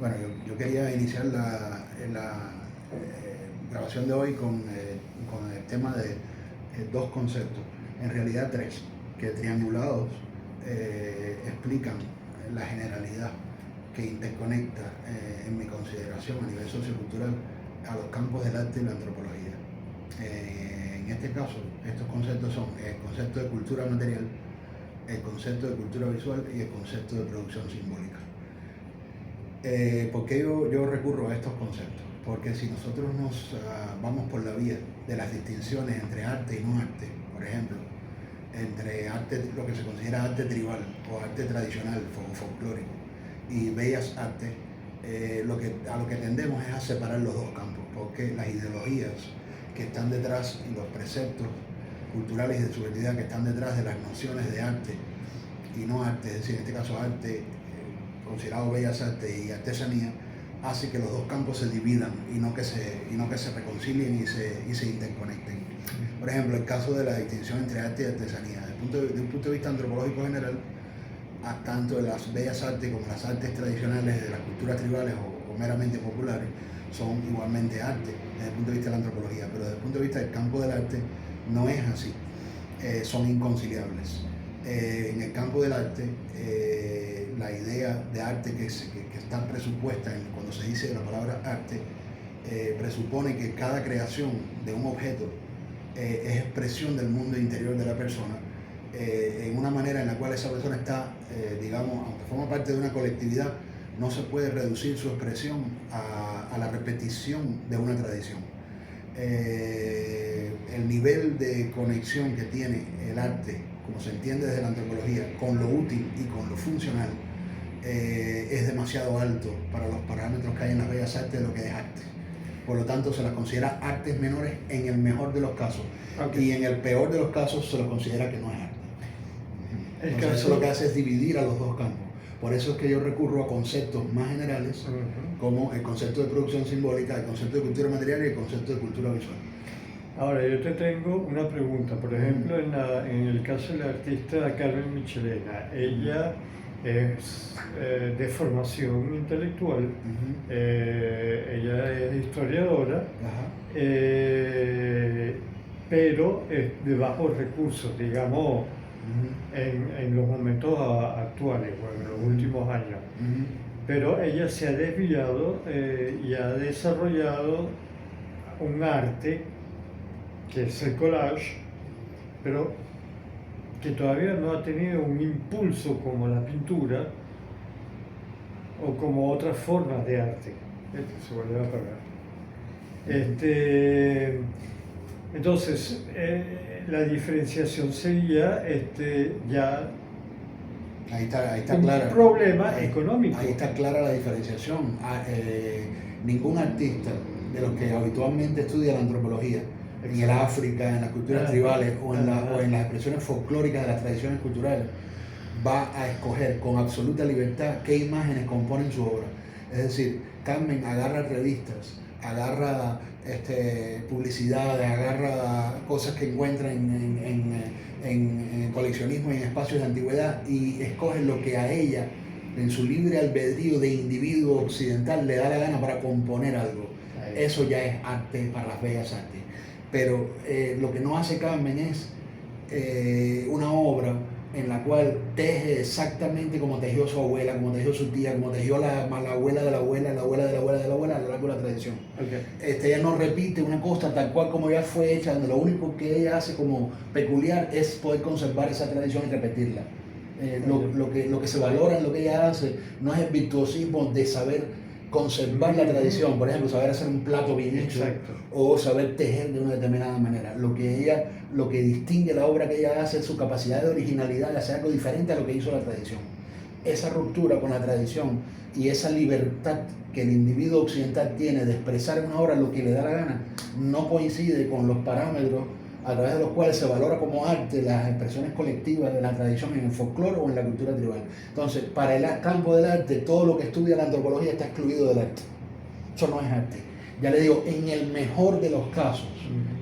Bueno, yo quería iniciar la grabación de hoy con el tema de dos conceptos, en realidad tres, que triangulados explican la generalidad que interconecta, en mi consideración a nivel sociocultural, a los campos del arte y la antropología. En este caso, estos conceptos son el concepto de cultura material, el concepto de cultura visual y el concepto de producción simbólica. ¿Por qué yo recurro a estos conceptos? Porque si nosotros nos vamos por la vía de las distinciones entre arte y no arte, por ejemplo, entre arte, lo que se considera arte tribal o arte tradicional o folclórico, y bellas artes, a lo que tendemos es a separar los dos campos, porque las ideologías que están detrás y los preceptos culturales y de subjetividad que están detrás de las nociones de arte y no arte, es decir, en este caso arte considerado bellas artes y artesanía, hace que los dos campos se dividan y no que se reconcilien y se interconecten. Por ejemplo, el caso de la distinción entre arte y artesanía. Desde un punto de vista antropológico general, tanto las bellas artes como las artes tradicionales de las culturas tribales o meramente populares son igualmente arte desde el punto de vista de la antropología, pero desde el punto de vista del campo del arte no es así, son inconciliables. En el campo del arte, la idea de arte que está presupuesta cuando se dice la palabra arte, presupone que cada creación de un objeto es expresión del mundo interior de la persona, en una manera en la cual esa persona está, digamos, aunque forma parte de una colectividad, no se puede reducir su expresión a la repetición de una tradición. El nivel de conexión que tiene el arte, como se entiende desde la antropología, con lo útil y con lo funcional, es demasiado alto para los parámetros que hay en las bellas artes de lo que es arte. Por lo tanto, se las considera artes menores en el mejor de los casos, y en el peor de los casos se los considera que no es arte. Entonces, eso lo que hace es dividir a los dos campos. Por eso es que yo recurro a conceptos más generales, como el concepto de producción simbólica, el concepto de cultura material y el concepto de cultura visual. Ahora, yo te tengo una pregunta. Por ejemplo, en el caso de la artista Carmen Michelena, ella es de formación intelectual, ella es historiadora, pero es de bajos recursos, digamos, en los momentos actuales, o en los últimos años. Pero ella se ha desviado y ha desarrollado un arte que es el collage, pero que todavía no ha tenido un impulso como la pintura o como otras formas de arte. Se vuelve a apagar. Entonces, la diferenciación sería ya ahí está un clara. problema económico. Ahí está clara la diferenciación. Ningún artista de los que habitualmente estudia la antropología, en el África, en las culturas tribales o en las expresiones folclóricas de las tradiciones culturales, va a escoger con absoluta libertad qué imágenes componen su obra. Es decir, Carmen agarra revistas, agarra publicidades, agarra cosas que encuentra en coleccionismo y en espacios de antigüedad y escoge lo que a ella, en su libre albedrío de individuo occidental, le da la gana para componer algo. Eso ya es arte para las bellas artes. Pero lo que no hace Carmen es una obra en la cual teje exactamente como tejió su abuela, como tejió su tía, como tejió la abuela de la abuela, la abuela de la abuela de la abuela, a lo largo de la tradición. Ella no repite una cosa tal cual como ya fue hecha, donde lo único que ella hace como peculiar es poder conservar esa tradición y repetirla. Lo que se valora en lo que ella hace no es el virtuosismo de saber conservar la tradición, por ejemplo, saber hacer un plato bien hecho. Exacto. O saber tejer de una determinada manera. Lo que distingue la obra que ella hace es su capacidad de originalidad, de hacer algo diferente a lo que hizo la tradición. Esa ruptura con la tradición y esa libertad que el individuo occidental tiene de expresar en una obra lo que le da la gana, no coincide con los parámetros a través de los cuales se valora como arte las expresiones colectivas de la tradición en el folclore o en la cultura tribal. Entonces, para el campo del arte, todo lo que estudia la antropología está excluido del arte. Eso no es arte. Ya le digo, en el mejor de los casos,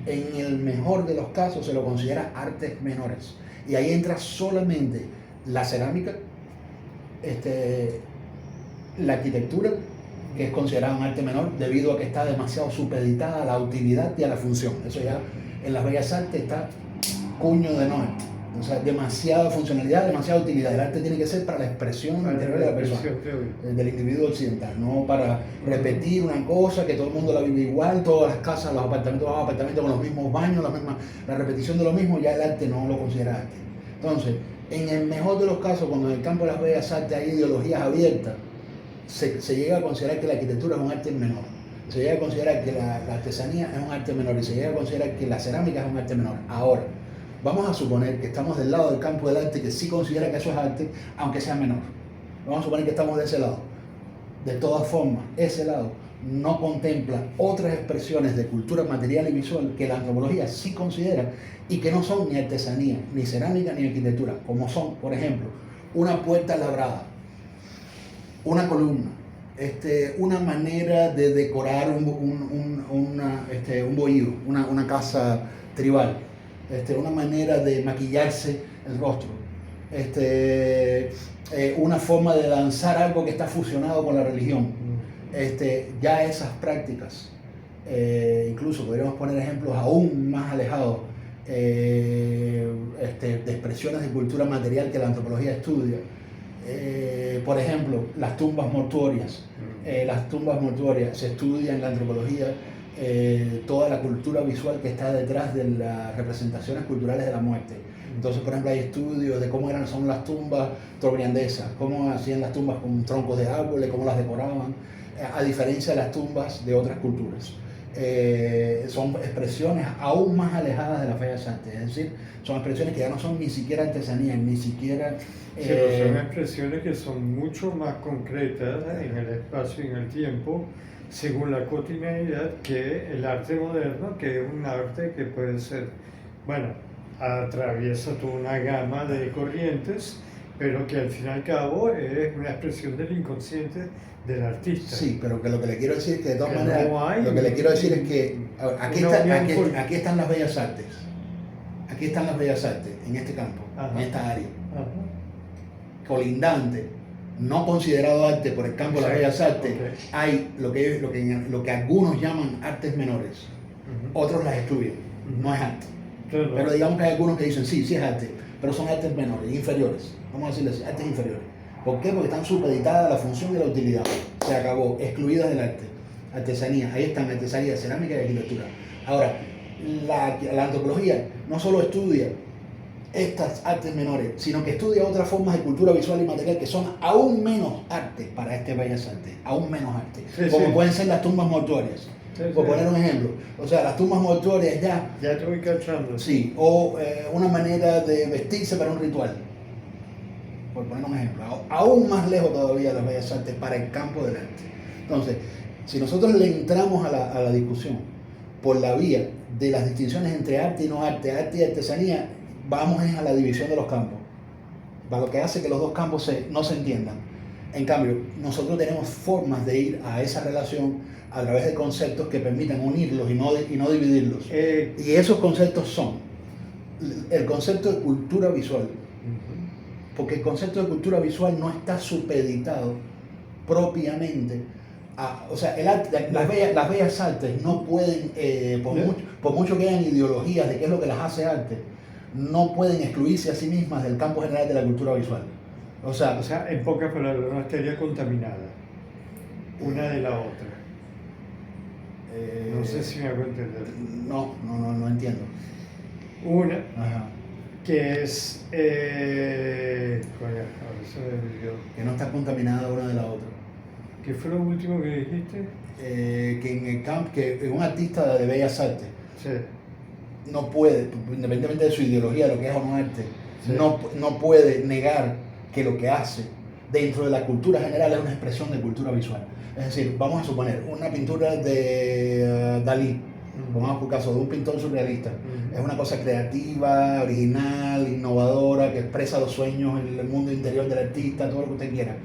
se lo considera artes menores. Y ahí entra solamente la cerámica, la arquitectura que es considerada un arte menor debido a que está demasiado supeditada a la utilidad y a la función. Eso ya en las bellas artes está cuño de no arte. O sea, demasiada funcionalidad, demasiada utilidad. El arte tiene que ser para la expresión interior de la persona, del individuo occidental, no para repetir una cosa que todo el mundo la vive igual, todas las casas, los apartamentos con los mismos baños, la repetición de lo mismo, ya el arte no lo considera arte. Entonces, en el mejor de los casos, cuando en el campo de las bellas artes hay ideologías abiertas, se llega a considerar que la arquitectura es un arte menor, se llega a considerar que la artesanía es un arte menor y se llega a considerar que la cerámica es un arte menor. Ahora, vamos a suponer que estamos del lado del campo del arte que sí considera que eso es arte, aunque sea menor. Vamos a suponer que estamos de ese lado. De todas formas, ese lado no contempla otras expresiones de cultura material y visual que la antropología sí considera y que no son ni artesanía, ni cerámica, ni arquitectura, como son, por ejemplo, una puerta labrada, una columna, una manera de decorar un bohío, una casa tribal, una manera de maquillarse el rostro, una forma de danzar algo que está fusionado con la religión. Ya esas prácticas, incluso podríamos poner ejemplos aún más alejados de expresiones de cultura material que la antropología estudia. Por ejemplo, las tumbas mortuorias. Las tumbas mortuorias se estudia en la antropología toda la cultura visual que está detrás de las representaciones culturales de la muerte. Entonces, por ejemplo, hay estudios de cómo son las tumbas trobriandesas, cómo hacían las tumbas con troncos de árboles, cómo las decoraban, a diferencia de las tumbas de otras culturas. Son expresiones aún más alejadas de las bellas artes, es decir, son expresiones que ya no son ni siquiera artesanía, ni siquiera... Pero son expresiones que son mucho más concretas en el espacio y en el tiempo, según la cotidianidad, que el arte moderno, que es un arte que puede ser, bueno, atraviesa toda una gama de corrientes, pero que al fin y al cabo es una expresión del inconsciente del artista. Sí, pero que lo que le quiero decir es que de todas maneras, lo que le quiero decir es que aquí están las bellas artes. Aquí están las bellas artes, en este campo, en esta área. Colindante, no considerado arte por el campo de las bellas artes, hay lo que algunos llaman artes menores, otros las excluyen, no es arte. Pero digamos que hay algunos que dicen, sí es arte, pero son artes menores, inferiores, vamos a decirles artes inferiores. ¿Por qué? Porque están supeditadas a la función y la utilidad. Se acabó, excluidas del arte. Artesanía, ahí están artesanía, cerámica y arquitectura. Ahora, la antropología no solo estudia estas artes menores, sino que estudia otras formas de cultura visual y material que son aún menos arte para este bellas artes, aún menos arte, como pueden ser las tumbas mortuorias. Por poner un ejemplo, o sea, las tumbas mortuorias ya te voy cachando. Sí, o una manera de vestirse para un ritual, por poner un ejemplo, aún más lejos todavía de las bellas artes para el campo del arte. Entonces, si nosotros le entramos a la discusión por la vía de las distinciones entre arte y no arte, arte y artesanía, vamos a la división de los campos, para lo que hace que los dos campos no se entiendan. En cambio, nosotros tenemos formas de ir a esa relación a través de conceptos que permitan unirlos y no dividirlos. Y esos conceptos son el concepto de cultura visual, porque el concepto de cultura visual no está supeditado propiamente o sea, las bellas artes no pueden, por mucho que hayan ideologías de qué es lo que las hace arte, no pueden excluirse a sí mismas del campo general de la cultura visual. O sea, en pocas palabras, no estaría contaminada una de la otra. No sé si me hago entender. No entiendo. Una, que es... ahora se me olvidó. Que no está contaminada una de la otra. ¿Qué fue lo último que dijiste? Que un artista de bellas artes no puede, independientemente de su ideología, lo que es o no arte, no puede negar que lo que hace dentro de la cultura general es una expresión de cultura visual. Es decir, vamos a suponer una pintura de Dalí, pongamos por caso de un pintor surrealista. Es una cosa creativa, original, innovadora, que expresa los sueños, el mundo interior del artista, todo lo que usted quiera.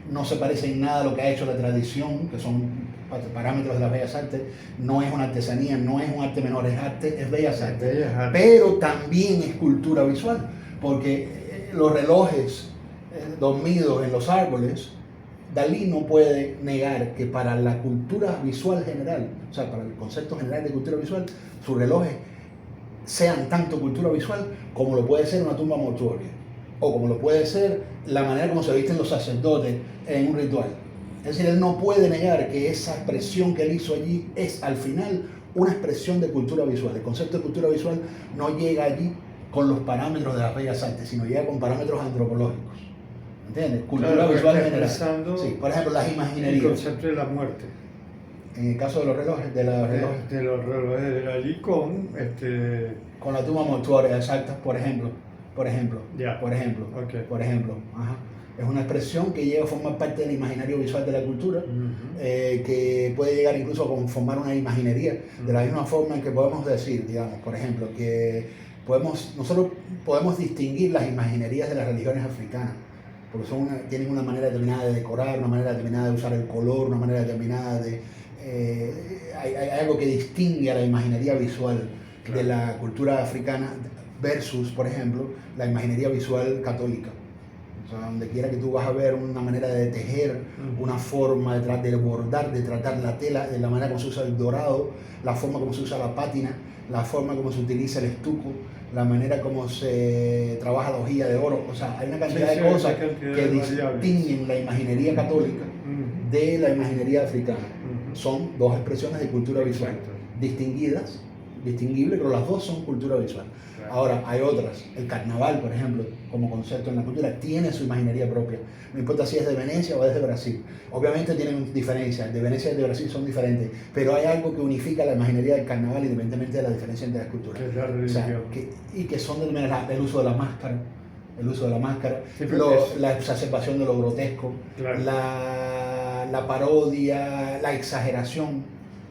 No se parece en nada a lo que ha hecho la tradición, que son parámetros de las bellas artes. No es una artesanía, no es un arte menor, es arte, es bellas artes. Pero también es cultura visual, porque los relojes dormidos en los árboles Dalí no puede negar que para la cultura visual general, o sea, para el concepto general de cultura visual, sus relojes sean tanto cultura visual como lo puede ser una tumba mortuoria, o como lo puede ser la manera como se visten los sacerdotes en un ritual. Es decir, él no puede negar que esa expresión que él hizo allí es al final una expresión de cultura visual. El concepto de cultura visual no llega allí con los parámetros de las bellas artes, sino llega con parámetros antropológicos. ¿Entiendes? Cultura claro, visual general. Sí, por ejemplo, las imaginerías. El concepto de la muerte. En el caso de los relojes, de los relojes de Dalí con la tumba mortuoria, exacta, por ejemplo. Yeah. Por ejemplo. Okay. Por ejemplo. Ajá. Es una expresión que llega a formar parte del imaginario visual de la cultura, que puede llegar incluso a conformar una imaginería, de la misma forma en que podemos decir, digamos, por ejemplo, que nosotros podemos distinguir las imaginerías de las religiones africanas, porque tienen una manera determinada de decorar, una manera determinada de usar el color, una manera determinada de... hay algo que distingue a la imaginería visual de la cultura africana versus, por ejemplo, la imaginería visual católica. O sea, donde quiera que tú vas a ver una manera de tejer, una forma de bordar, de tratar la tela, de la manera como se usa el dorado, la forma como se usa la pátina, la forma como se utiliza el estuco, la manera como se trabaja la hojilla de oro. O sea, hay una cantidad de cosas que distinguen la imaginería católica de la imaginería africana. Son dos expresiones de cultura visual, distinguibles, pero las dos son cultura visual. Ahora, hay otras. El carnaval, por ejemplo, como concepto en la cultura, tiene su imaginería propia. No importa si es de Venecia o es de Brasil. Obviamente tienen diferencias. De Venecia y de Brasil son diferentes. Pero hay algo que unifica la imaginería del carnaval independientemente de la diferencia entre las culturas. Es la religión. O sea, y que son el uso de la máscara. Sí, la exacerbación de lo grotesco, claro. la parodia, la exageración,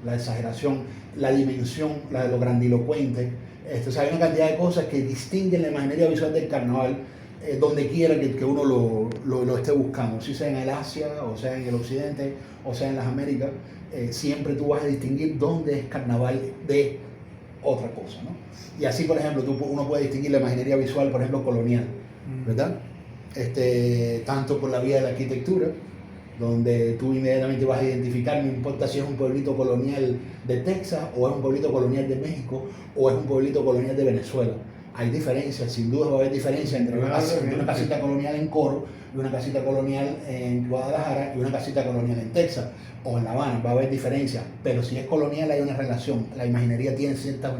la dimensión, la de lo grandilocuente. O sea, hay una cantidad de cosas que distinguen la imaginería visual del carnaval donde quiera que uno lo esté buscando, si sea en el Asia, o sea en el Occidente, o sea en las Américas, siempre tú vas a distinguir dónde es carnaval de otra cosa, ¿no? Y así, por ejemplo, uno puede distinguir la imaginería visual, por ejemplo, colonial, ¿verdad? Tanto por la vía de la arquitectura, donde tú inmediatamente vas a identificar, no importa si es un pueblito colonial de Texas, o es un pueblito colonial de México, o es un pueblito colonial de Venezuela. Hay diferencias, sin duda va a haber diferencia entre una casita colonial en Coro y una casita colonial en Guadalajara y una casita colonial en Texas o en La Habana, va a haber diferencia, pero si es colonial hay una relación, la imaginería tiene cierta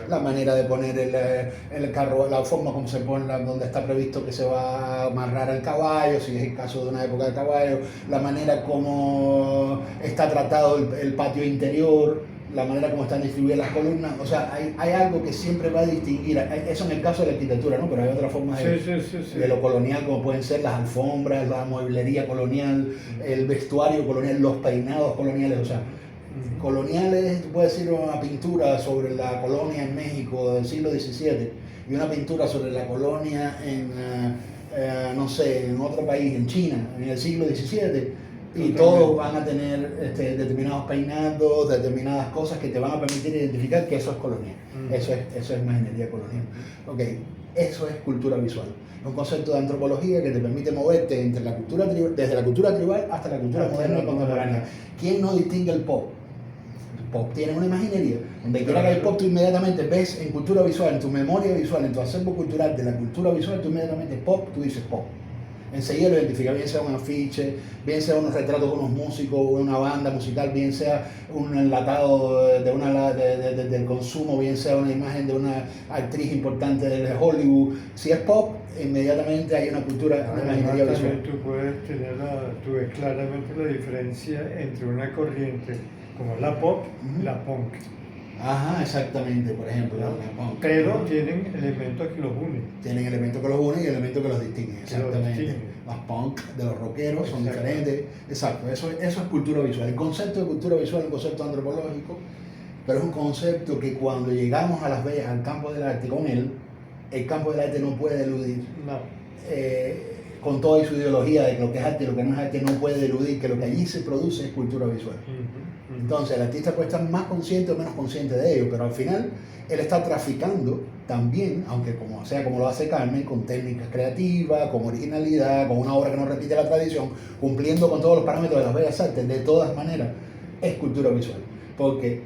la manera de poner el carro, la forma como se pone, donde está previsto que se va a amarrar el caballo, si es el caso de una época de caballo, la manera como está tratado el patio interior, la manera como están distribuidas las columnas. O sea, hay algo que siempre va a distinguir, eso en el caso de la arquitectura, ¿no? Pero hay otras formas de lo colonial, como pueden ser las alfombras, la mueblería colonial, el vestuario colonial, los peinados coloniales. O sea, coloniales, tú puedes decir una pintura sobre la colonia en México del siglo XVII y una pintura sobre la colonia no sé, en otro país, en China, en el siglo XVII. Y todos van a tener determinados peinados, determinadas cosas que te van a permitir identificar que eso es colonial. Eso es imaginería colonial. Okay. Eso es cultura visual. Un concepto de antropología que te permite moverte entre la cultura desde la cultura tribal hasta la cultura moderna y contemporánea. ¿Quién no distingue el pop? El pop tiene una imaginería. Donde quiera que hay pop, tú inmediatamente ves en cultura visual, en tu memoria visual, en tu acervo cultural de la cultura visual, tú inmediatamente pop, tú dices pop. Enseguida lo identifica, bien sea un afiche, bien sea unos retratos de unos músicos, una banda musical, bien sea un enlatado del consumo, bien sea una imagen de una actriz importante de Hollywood. Si es pop, inmediatamente hay una cultura, una imaginería visual. Tú ves claramente la diferencia entre una corriente como la pop y la punk. Ajá, exactamente, por ejemplo, la punk. Pero tienen elementos que los unen. Tienen elementos que los unen y elementos que los distinguen, exactamente. Los punk de los rockeros son diferentes. Exacto, eso es cultura visual. El concepto de cultura visual es un concepto antropológico, pero es un concepto que cuando llegamos a Las Vegas, al campo del arte, con él, el campo del arte no puede eludir. No. con toda su ideología de que lo que es arte y lo que no es arte no puede eludir que lo que allí se produce es cultura visual. Entonces el artista puede estar más consciente o menos consciente de ello, pero al final él está traficando también, aunque como sea como lo hace Carmen, con técnicas creativas, con originalidad, con una obra que no repite la tradición, cumpliendo con todos los parámetros de las bellas artes. De todas maneras es cultura visual, porque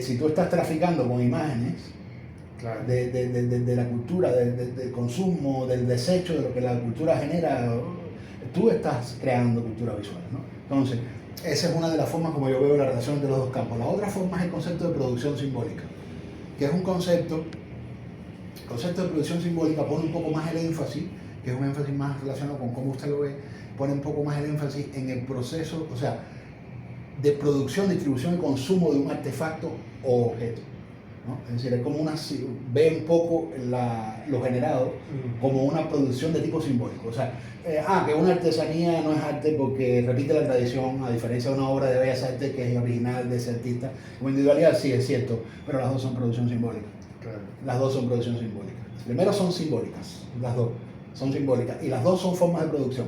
si tú estás traficando con imágenes, claro, de la cultura, del consumo, del desecho, de lo que la cultura genera, tú estás creando cultura visual, ¿no? Entonces, esa es una de las formas como yo veo la relación entre los dos campos. La otra forma es el concepto de producción simbólica, que es un concepto de producción simbólica pone un poco más el énfasis, que es un énfasis más relacionado con cómo usted lo ve, pone un poco más el énfasis en el proceso, o sea, de producción, distribución y consumo de un artefacto o objeto, ¿no? Es decir, es como ve un poco lo generado como una producción de tipo simbólico. O sea, que una artesanía no es arte porque repite la tradición, a diferencia de una obra de bellas artes que es original de ese artista. Como individualidad, sí, es cierto, pero las dos son producción simbólica. Claro. Las dos son producción simbólica. Primero son simbólicas, las dos son simbólicas, y las dos son formas de producción.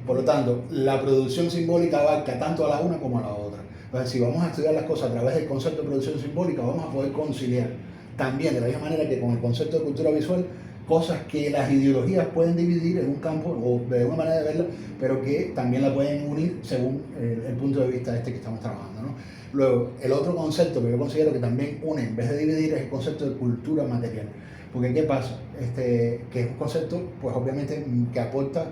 Por lo tanto, la producción simbólica abarca tanto a la una como a la otra. Entonces, si vamos a estudiar las cosas a través del concepto de producción simbólica, vamos a poder conciliar también, de la misma manera que con el concepto de cultura visual, cosas que las ideologías pueden dividir en un campo o de una manera de verla, pero que también la pueden unir según el punto de vista que estamos trabajando, ¿no? Luego, el otro concepto que yo considero que también une, en vez de dividir, es el concepto de cultura material. Porque ¿qué pasa? Que es un concepto, pues obviamente, que aporta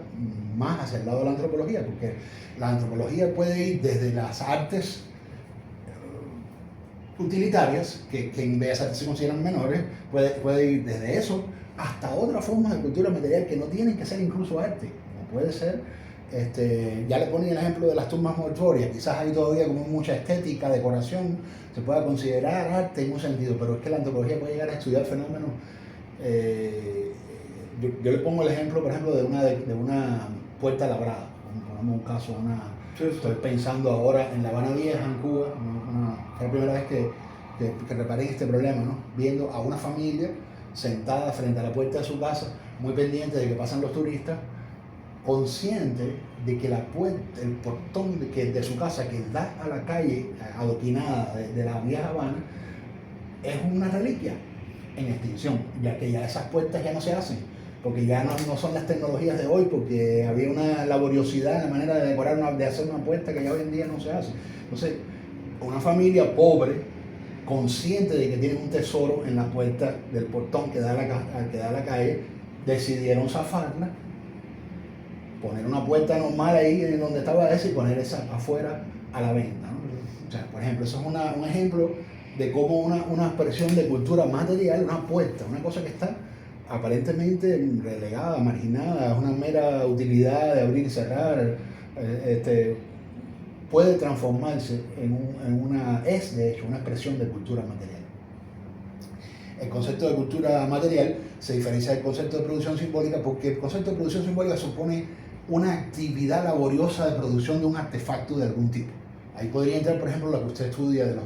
más hacia el lado de la antropología, porque la antropología puede ir desde las artes utilitarias, que en bellas artes se consideran menores, puede ir desde eso hasta otras formas de cultura material que no tienen que ser incluso arte, como puede ser, ya le ponía el ejemplo de las tumbas mortuorias, quizás hay todavía como mucha estética, decoración, se pueda considerar arte en un sentido, pero es que la antropología puede llegar a estudiar fenómenos. Yo le pongo el ejemplo, por ejemplo, de una puerta labrada, ponemos un caso, estoy pensando ahora en La Habana Vieja, en Cuba, fue la primera vez que reparé en este problema, ¿no? Viendo a una familia sentada frente a la puerta de su casa, muy pendiente de que pasan los turistas, consciente de que el portón de su casa que da a la calle adoquinada de la vieja Habana es una reliquia en extinción, ya que ya esas puertas ya no se hacen, porque ya no son las tecnologías de hoy, porque había una laboriosidad en la manera de decorar, de hacer una puerta que ya hoy en día no se hace. Entonces, una familia pobre, consciente de que tienen un tesoro en la puerta del portón que da a la calle, decidieron zafarla, poner una puerta normal ahí en donde estaba esa y poner esa afuera a la venta, ¿no? O sea, por ejemplo, eso es un ejemplo de cómo una expresión de cultura material, una puerta, una cosa que está aparentemente relegada, marginada, es una mera utilidad de abrir y cerrar, puede transformarse es de hecho una expresión de cultura material. El concepto de cultura material se diferencia del concepto de producción simbólica porque el concepto de producción simbólica supone una actividad laboriosa de producción de un artefacto de algún tipo. Ahí podría entrar, por ejemplo, lo que usted estudia de los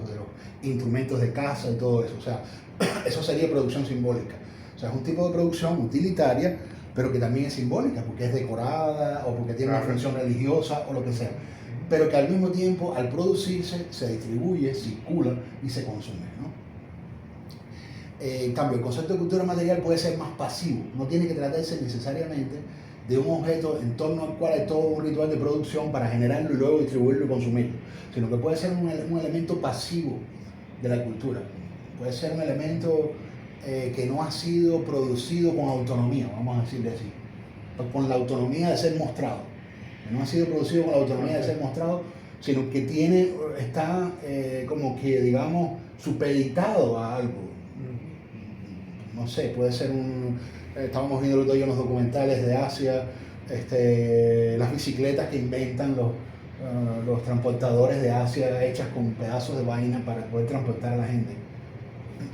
instrumentos de casa y todo eso. O sea, eso sería producción simbólica. O sea, es un tipo de producción utilitaria, pero que también es simbólica, porque es decorada o porque tiene una función religiosa o lo que sea. Pero que al mismo tiempo, al producirse, se distribuye, circula y se consume, ¿no? En cambio, el concepto de cultura material puede ser más pasivo. No tiene que tratarse necesariamente de un objeto en torno al cual hay todo un ritual de producción para generarlo y luego distribuirlo y consumirlo, sino que puede ser un elemento pasivo de la cultura. Puede ser un elemento que no ha sido producido con autonomía, vamos a decirle así, con la autonomía de ser mostrado. Que no ha sido producido con la autonomía de ser mostrado, sino que está como que, digamos, supeditado a algo. No sé, puede ser estábamos viendo el otro día unos documentales de Asia, las bicicletas que inventan los transportadores de Asia hechas con pedazos de vaina para poder transportar a la gente.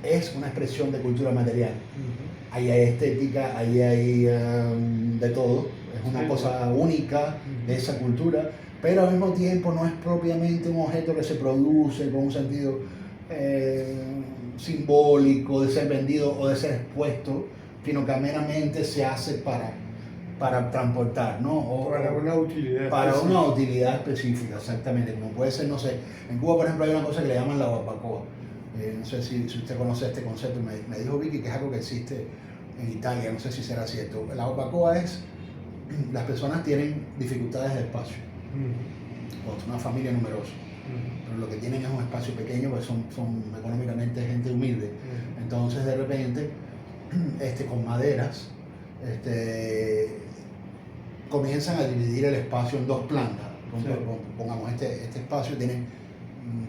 Es una expresión de cultura material. Ahí hay estética, ahí hay de todo. Es una cosa única de esa cultura, pero al mismo tiempo no es propiamente un objeto que se produce con un sentido simbólico de ser vendido o de ser expuesto, sino que meramente se hace para para transportar, ¿no? Para una utilidad para específica. una utilidad específica, exactamente. Como puede ser, no sé, en Cuba, por ejemplo, hay una cosa que le llaman la barbacoa. No sé si usted conoce este concepto. Me dijo Vicky que es algo que existe en Italia, no sé si será cierto. La barbacoa es, las personas tienen dificultades de espacio, o es una familia numerosa, pero lo que tienen es un espacio pequeño, pues son económicamente gente humilde. Entonces, de repente, con maderas, comienzan a dividir el espacio en dos plantas. Sí. Pongamos, este espacio tiene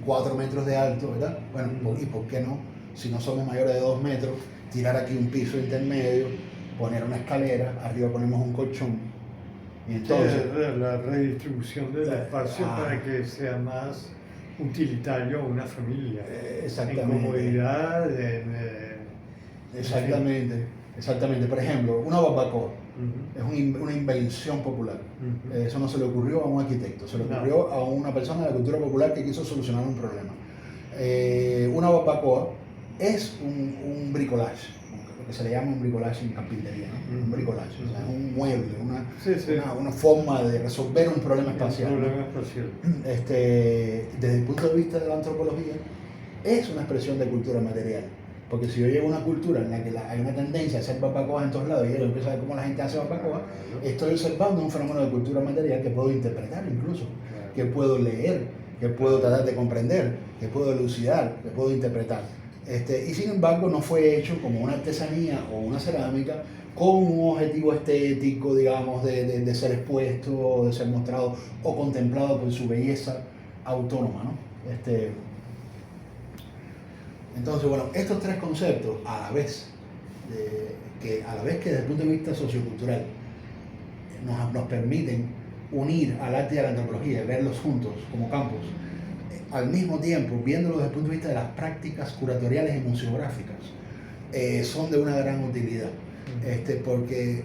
4 metros de alto, ¿verdad? Bueno, ¿y por qué no? Si no somos mayores de 2 metros, tirar aquí un piso intermedio, poner una escalera, arriba ponemos un colchón. Y entonces, sí, la redistribución del espacio para que sea más utilitario a una familia. exactamente. En comodidad, Exactamente. Por ejemplo, una barbacoa es una invención popular. Eso no se le ocurrió a un arquitecto, se le ocurrió a una persona de la cultura popular que quiso solucionar un problema. Una barbacoa es un bricolage, lo que se le llama un bricolage en carpintería, ¿no? Un bricolage, o sea, un mueble, una forma de resolver un problema espacial. Un problema espacial. Desde el punto de vista de la antropología, es una expresión de cultura material. Porque si yo llego a una cultura en la que hay una tendencia a hacer barbacoas en todos lados y yo empiezo a ver cómo la gente hace barbacoa, estoy observando un fenómeno de cultura material que puedo interpretar incluso, que puedo leer, que puedo tratar de comprender, que puedo elucidar, que puedo interpretar. Y sin embargo no fue hecho como una artesanía o una cerámica con un objetivo estético, digamos, de ser expuesto, de ser mostrado o contemplado por su belleza autónoma, ¿no? Entonces, bueno, estos tres conceptos, a la vez que desde el punto de vista sociocultural nos permiten unir al arte y a la antropología, verlos juntos como campos, al mismo tiempo, viéndolos desde el punto de vista de las prácticas curatoriales y museográficas, son de una gran utilidad, porque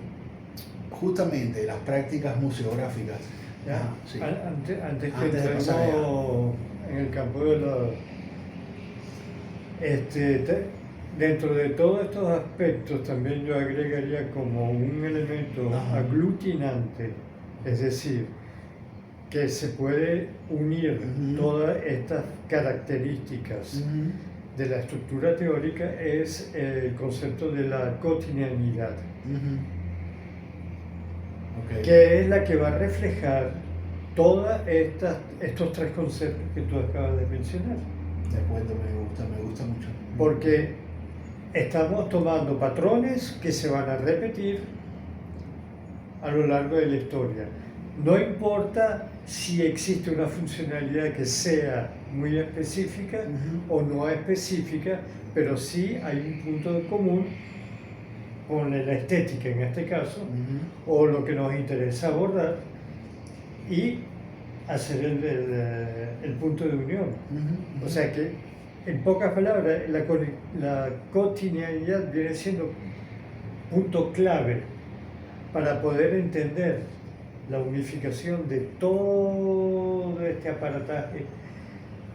justamente las prácticas museográficas... Sí. Antes que entremos en el campo de la... dentro de todos estos aspectos también yo agregaría como un elemento aglutinante, es decir, que se puede unir todas estas características de la estructura teórica, es el concepto de la cotidianidad, que es la que va a reflejar todos estos tres conceptos que tú acabas de mencionar. De acuerdo, me gusta mucho. Porque estamos tomando patrones que se van a repetir a lo largo de la historia. No importa si existe una funcionalidad que sea muy específica o no específica, pero sí hay un punto de común con la estética en este caso, o lo que nos interesa abordar, y hacer el punto de unión. O sea que, en pocas palabras, la cotidianidad viene siendo punto clave para poder entender la unificación de todo este aparataje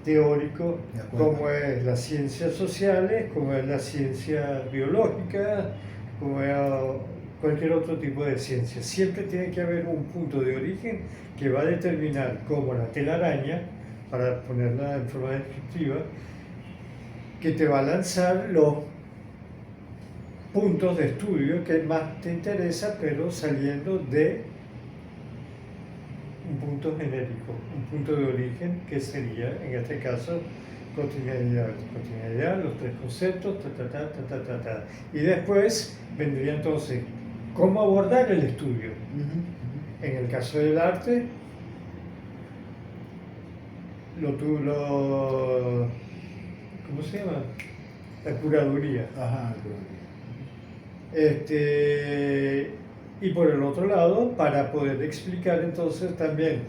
teórico, como es las ciencias sociales, como es la ciencia biológica, como es cualquier otro tipo de ciencia. Siempre tiene que haber un punto de origen que va a determinar, como la telaraña, para ponerla en forma descriptiva, que te va a lanzar los puntos de estudio que más te interesa, pero saliendo de un punto genérico, un punto de origen que sería, en este caso, cotidianidad, los tres conceptos, y después vendría entonces cómo abordar el estudio. En el caso del arte, ¿cómo se llama? La curaduría. Y por el otro lado, para poder explicar entonces también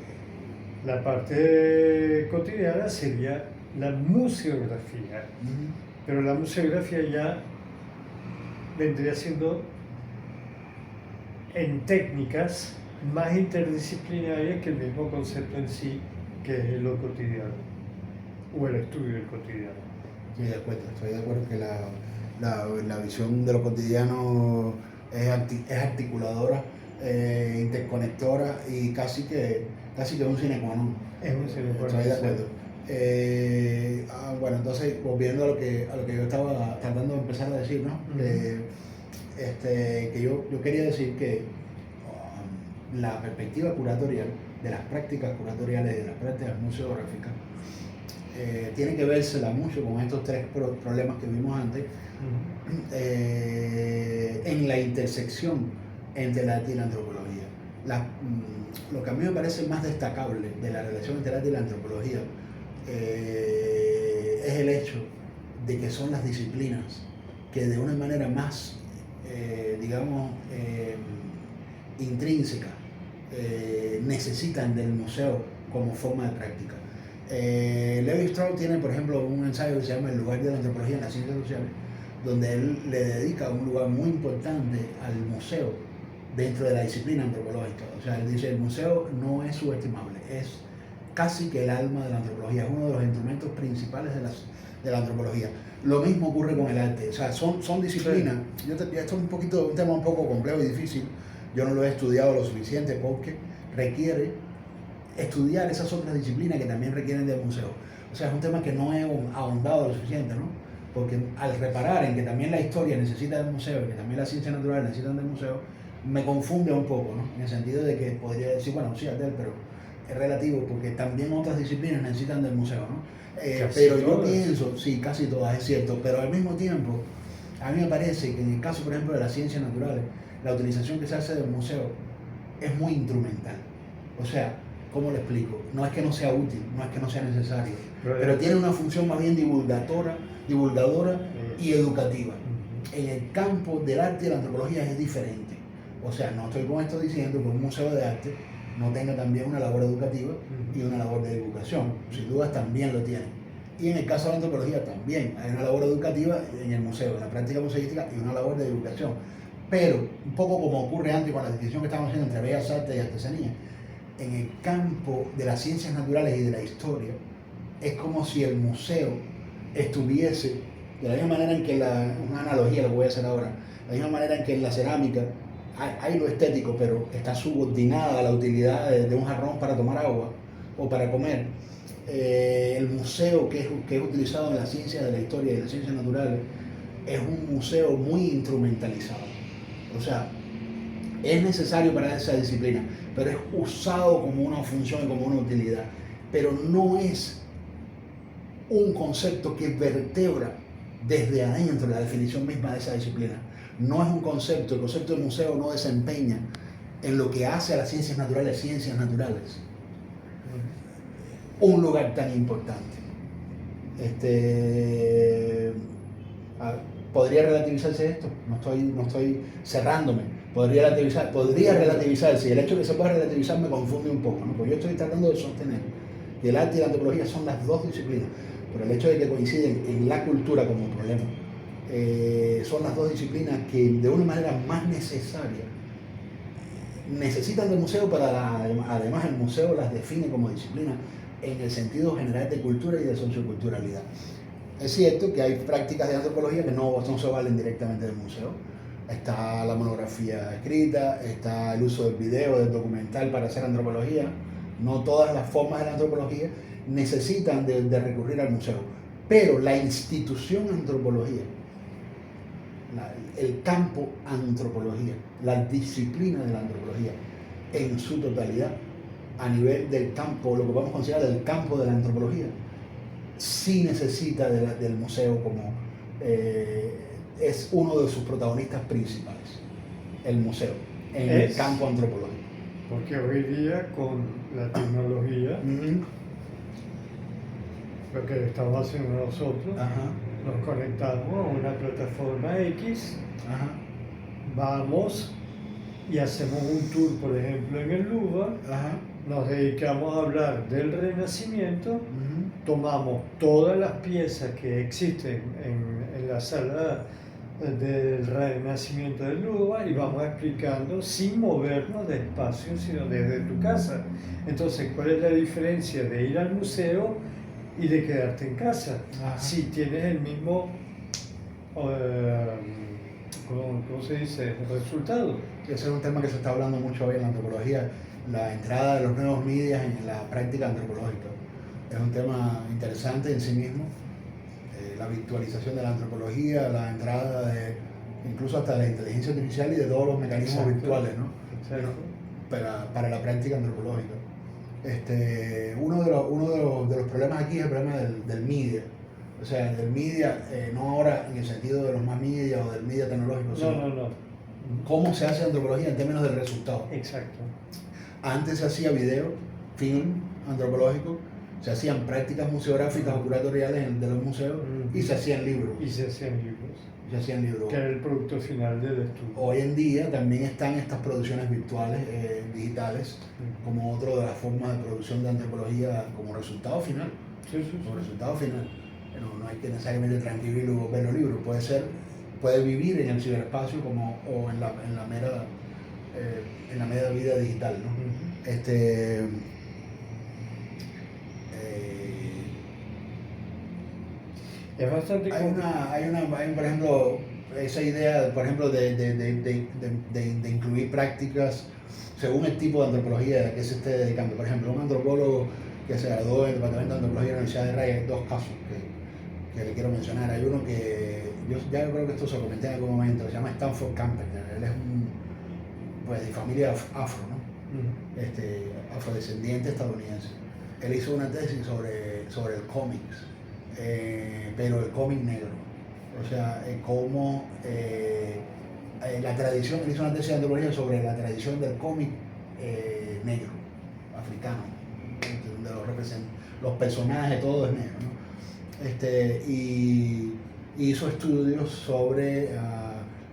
la parte cotidiana, sería la museografía. Pero la museografía ya vendría siendo en técnicas más interdisciplinarias que el mismo concepto en sí, que es lo cotidiano, o el estudio del cotidiano. Estoy de acuerdo que la visión de lo cotidiano es articuladora interconectora y casi que un sine qua non. Es un sine qua non. Estoy de acuerdo. Bueno, entonces, volviendo a lo que yo estaba tratando de empezar a decir, ¿no? Que yo quería decir que la perspectiva curatorial, de las prácticas curatoriales y de las prácticas museográficas, tiene que vérsela mucho con estos tres problemas que vimos antes, en la intersección entre el arte y la antropología. Lo que a mí me parece más destacable de la relación entre el arte y la antropología es el hecho de que son las disciplinas que de una manera más, digamos, intrínseca, necesitan del museo como forma de práctica. Levi Strauss tiene, por ejemplo, un ensayo que se llama El lugar de la antropología en las ciencias sociales, donde él le dedica un lugar muy importante al museo dentro de la disciplina antropológica. O sea, él dice, el museo no es subestimable, es casi que el alma de la antropología, es uno de los instrumentos principales de la antropología. Lo mismo ocurre con el arte, o sea, son disciplinas. Sí. Esto es un tema un poco complejo y difícil. Yo no lo he estudiado lo suficiente porque requiere estudiar esas otras disciplinas que también requieren del museo. O sea, es un tema que no he ahondado lo suficiente, ¿no? Porque al reparar en que también la historia necesita del museo y que también las ciencias naturales necesitan del museo, me confunde un poco, ¿no? En el sentido de que podría decir, bueno, sí, pero es relativo porque también otras disciplinas necesitan del museo, ¿no? Pero yo pienso, sí, casi todas, es cierto, pero al mismo tiempo, a mí me parece que en el caso, por ejemplo, de las ciencias naturales, la utilización que se hace del museo es muy instrumental. O sea, ¿cómo lo explico? No es que no sea útil, no es que no sea necesario, pero tiene una función más bien divulgadora y educativa. En el campo del arte y la antropología es diferente. O sea, no estoy con esto diciendo que un museo de arte no tenga también una labor educativa y una labor de divulgación. Sin duda también lo tiene. Y en el caso de la antropología también hay una labor educativa en el museo, en la práctica museística, y una labor de divulgación. Pero, un poco como ocurre antes con la distinción que estamos haciendo entre bellas artes y artesanía, en el campo de las ciencias naturales y de la historia, es como si el museo estuviese, de la misma manera en que una analogía lo voy a hacer ahora, de la misma manera en que en la cerámica hay lo estético, pero está subordinada a la utilidad de un jarrón para tomar agua o para comer. El museo que es utilizado en la ciencia de la historia y las ciencias naturales es un museo muy instrumentalizado. O sea, es necesario para esa disciplina, pero es usado como una función y como una utilidad. Pero no es un concepto que vertebra desde adentro la definición misma de esa disciplina. No es un concepto, el concepto de museo no desempeña en lo que hace a las ciencias naturales un lugar tan importante. ¿Podría relativizarse esto? No estoy cerrándome. Podría relativizarse, y el hecho de que se pueda relativizar me confunde un poco, ¿no? Porque yo estoy tratando de sostener que el arte y la antropología son las dos disciplinas, pero el hecho de que coinciden en la cultura como problema, son las dos disciplinas que de una manera más necesaria necesitan del museo, pero además el museo las define como disciplina en el sentido general de cultura y de socioculturalidad. Es cierto que hay prácticas de antropología que no se valen directamente del museo. Está la monografía escrita, está el uso del video, del documental para hacer antropología. No todas las formas de la antropología necesitan de recurrir al museo. Pero la institución antropología, el campo antropología, la disciplina de la antropología en su totalidad, a nivel del campo, lo que podemos considerar el campo de la antropología, sí necesita del museo como es uno de sus protagonistas principales, el museo, en el campo antropológico. Porque hoy día con la tecnología, lo que estamos haciendo nosotros, nos conectamos a una plataforma X, vamos y hacemos un tour, por ejemplo, en el Louvre, nos dedicamos a hablar del Renacimiento, tomamos todas las piezas que existen en la sala del Renacimiento del Louvre y vamos explicando sin movernos de espacio, sino desde tu casa. Entonces, ¿cuál es la diferencia de ir al museo y de quedarte en casa? Si tienes el mismo ¿cómo se dice? Resultado. Ese es un tema que se está hablando mucho hoy en la antropología, la entrada de los nuevos medios en la práctica antropológica. Es un tema interesante en sí mismo, la virtualización de la antropología, la entrada de incluso hasta la inteligencia artificial y de todos los mecanismos virtuales, ¿no? Para la práctica antropológica. Uno de los problemas aquí es el problema del media. O sea, del media, no ahora en el sentido de los más media o del media tecnológico, sino No. cómo se hace antropología en términos del resultado. Exacto. Antes se hacía video, film antropológico, se hacían prácticas museográficas o curatoriales de los museos y se hacían libros. Y se hacían libros. Que era el producto final del estudio. Hoy en día también están estas producciones virtuales, digitales, como otra de las formas de producción de antropología como resultado final. Como resultado final. No hay que necesariamente transcribir o ver los libros, puede vivir en el ciberespacio o en la mera vida digital, ¿no? Es bastante hay, por ejemplo, esa idea, por ejemplo, de incluir prácticas según el tipo de antropología a que se esté dedicando. Por ejemplo, un antropólogo que se graduó del Departamento de Antropología de la Universidad de Rey, hay dos casos que le quiero mencionar. Hay uno que yo creo que esto se lo comenté en algún momento, se llama Stanford Carpenter. Él es de familia afro, ¿no? Afrodescendiente estadounidense. Él hizo una tesis sobre el cómics, pero el cómic negro. O sea, cómo la tradición, él hizo una tesis de antropología sobre la tradición del cómic negro, africano, donde los personajes, todo es negro, ¿no? Y hizo estudios sobre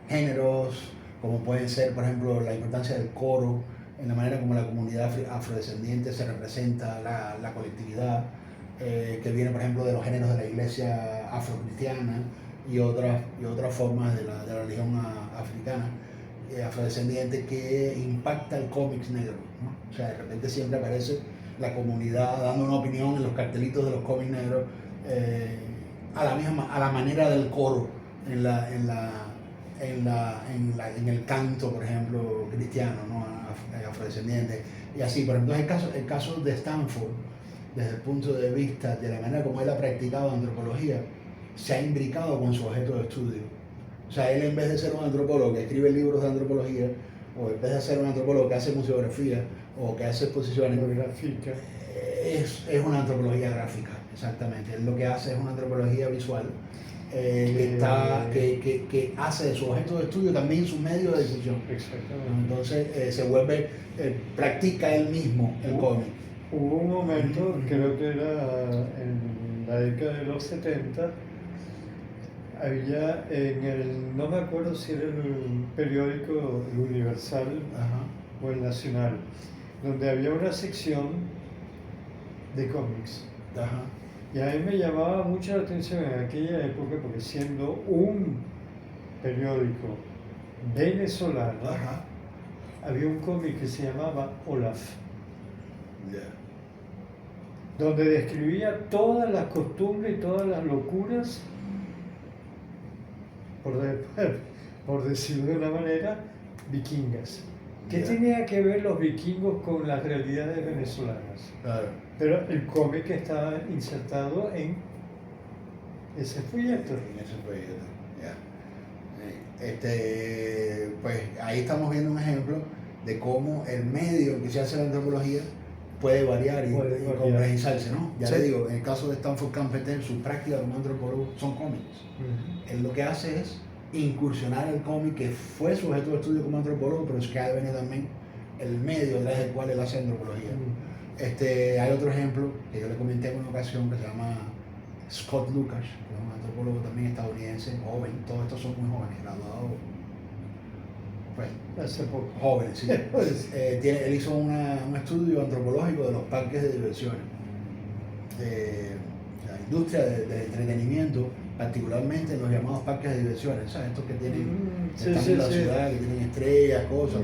géneros, como pueden ser, por ejemplo, la importancia del coro, en la manera como la comunidad afrodescendiente se representa, la colectividad, que viene, por ejemplo, de los géneros de la iglesia afrocristiana y otras formas de la religión africana, afrodescendiente, que impacta el cómics negro, ¿no? O sea, de repente siempre aparece la comunidad dando una opinión en los cartelitos de los cómics negros, a la manera del coro en el canto, por ejemplo, cristiano, ¿no? Afrodescendiente y así. Pero entonces el caso de Stanford, desde el punto de vista de la manera como él ha practicado antropología, se ha imbricado con su objeto de estudio. O sea, él, en vez de ser un antropólogo que escribe libros de antropología, o en vez de ser un antropólogo que hace museografía o que hace exposiciones, es una antropología gráfica, exactamente. Él lo que hace es una antropología visual, que hace de su objeto de estudio también su medio de difusión. Exactamente. Entonces practica él mismo el cómic. Hubo un momento, creo que era en la década de los 70, había no me acuerdo si era el periódico El Universal o El Nacional, donde había una sección de cómics. Y a mí me llamaba mucho la atención en aquella época, porque siendo un periódico venezolano, había un cómic que se llamaba Olaf, donde describía todas las costumbres y todas las locuras, por decirlo de una manera, vikingas. ¿Qué tenía que ver los vikingos con las realidades venezolanas? Claro. Pero el cómic estaba insertado en ese folleto. Pues ahí estamos viendo un ejemplo de cómo el medio en que se hace la antropología puede variar y complejizarse, ¿no? Ya le digo, en el caso de Stanford Carpenter, sus prácticas como antropólogo son cómics. Él lo que hace es incursionar el cómic, que fue su objeto de estudio como antropólogo, pero es que ha venido también el medio a través del cual él hace antropología. Hay otro ejemplo que yo le comenté en una ocasión, que se llama Scott Lucas, que es un antropólogo también estadounidense, joven. Todos estos son muy jóvenes, graduados, pues, hace poco. Jóvenes, sí. Él hizo un estudio antropológico de los parques de diversiones, la industria del entretenimiento, particularmente en los llamados parques de diversiones, ¿sabes? Estos que tienen, están en la ciudad, que tienen estrellas, cosas,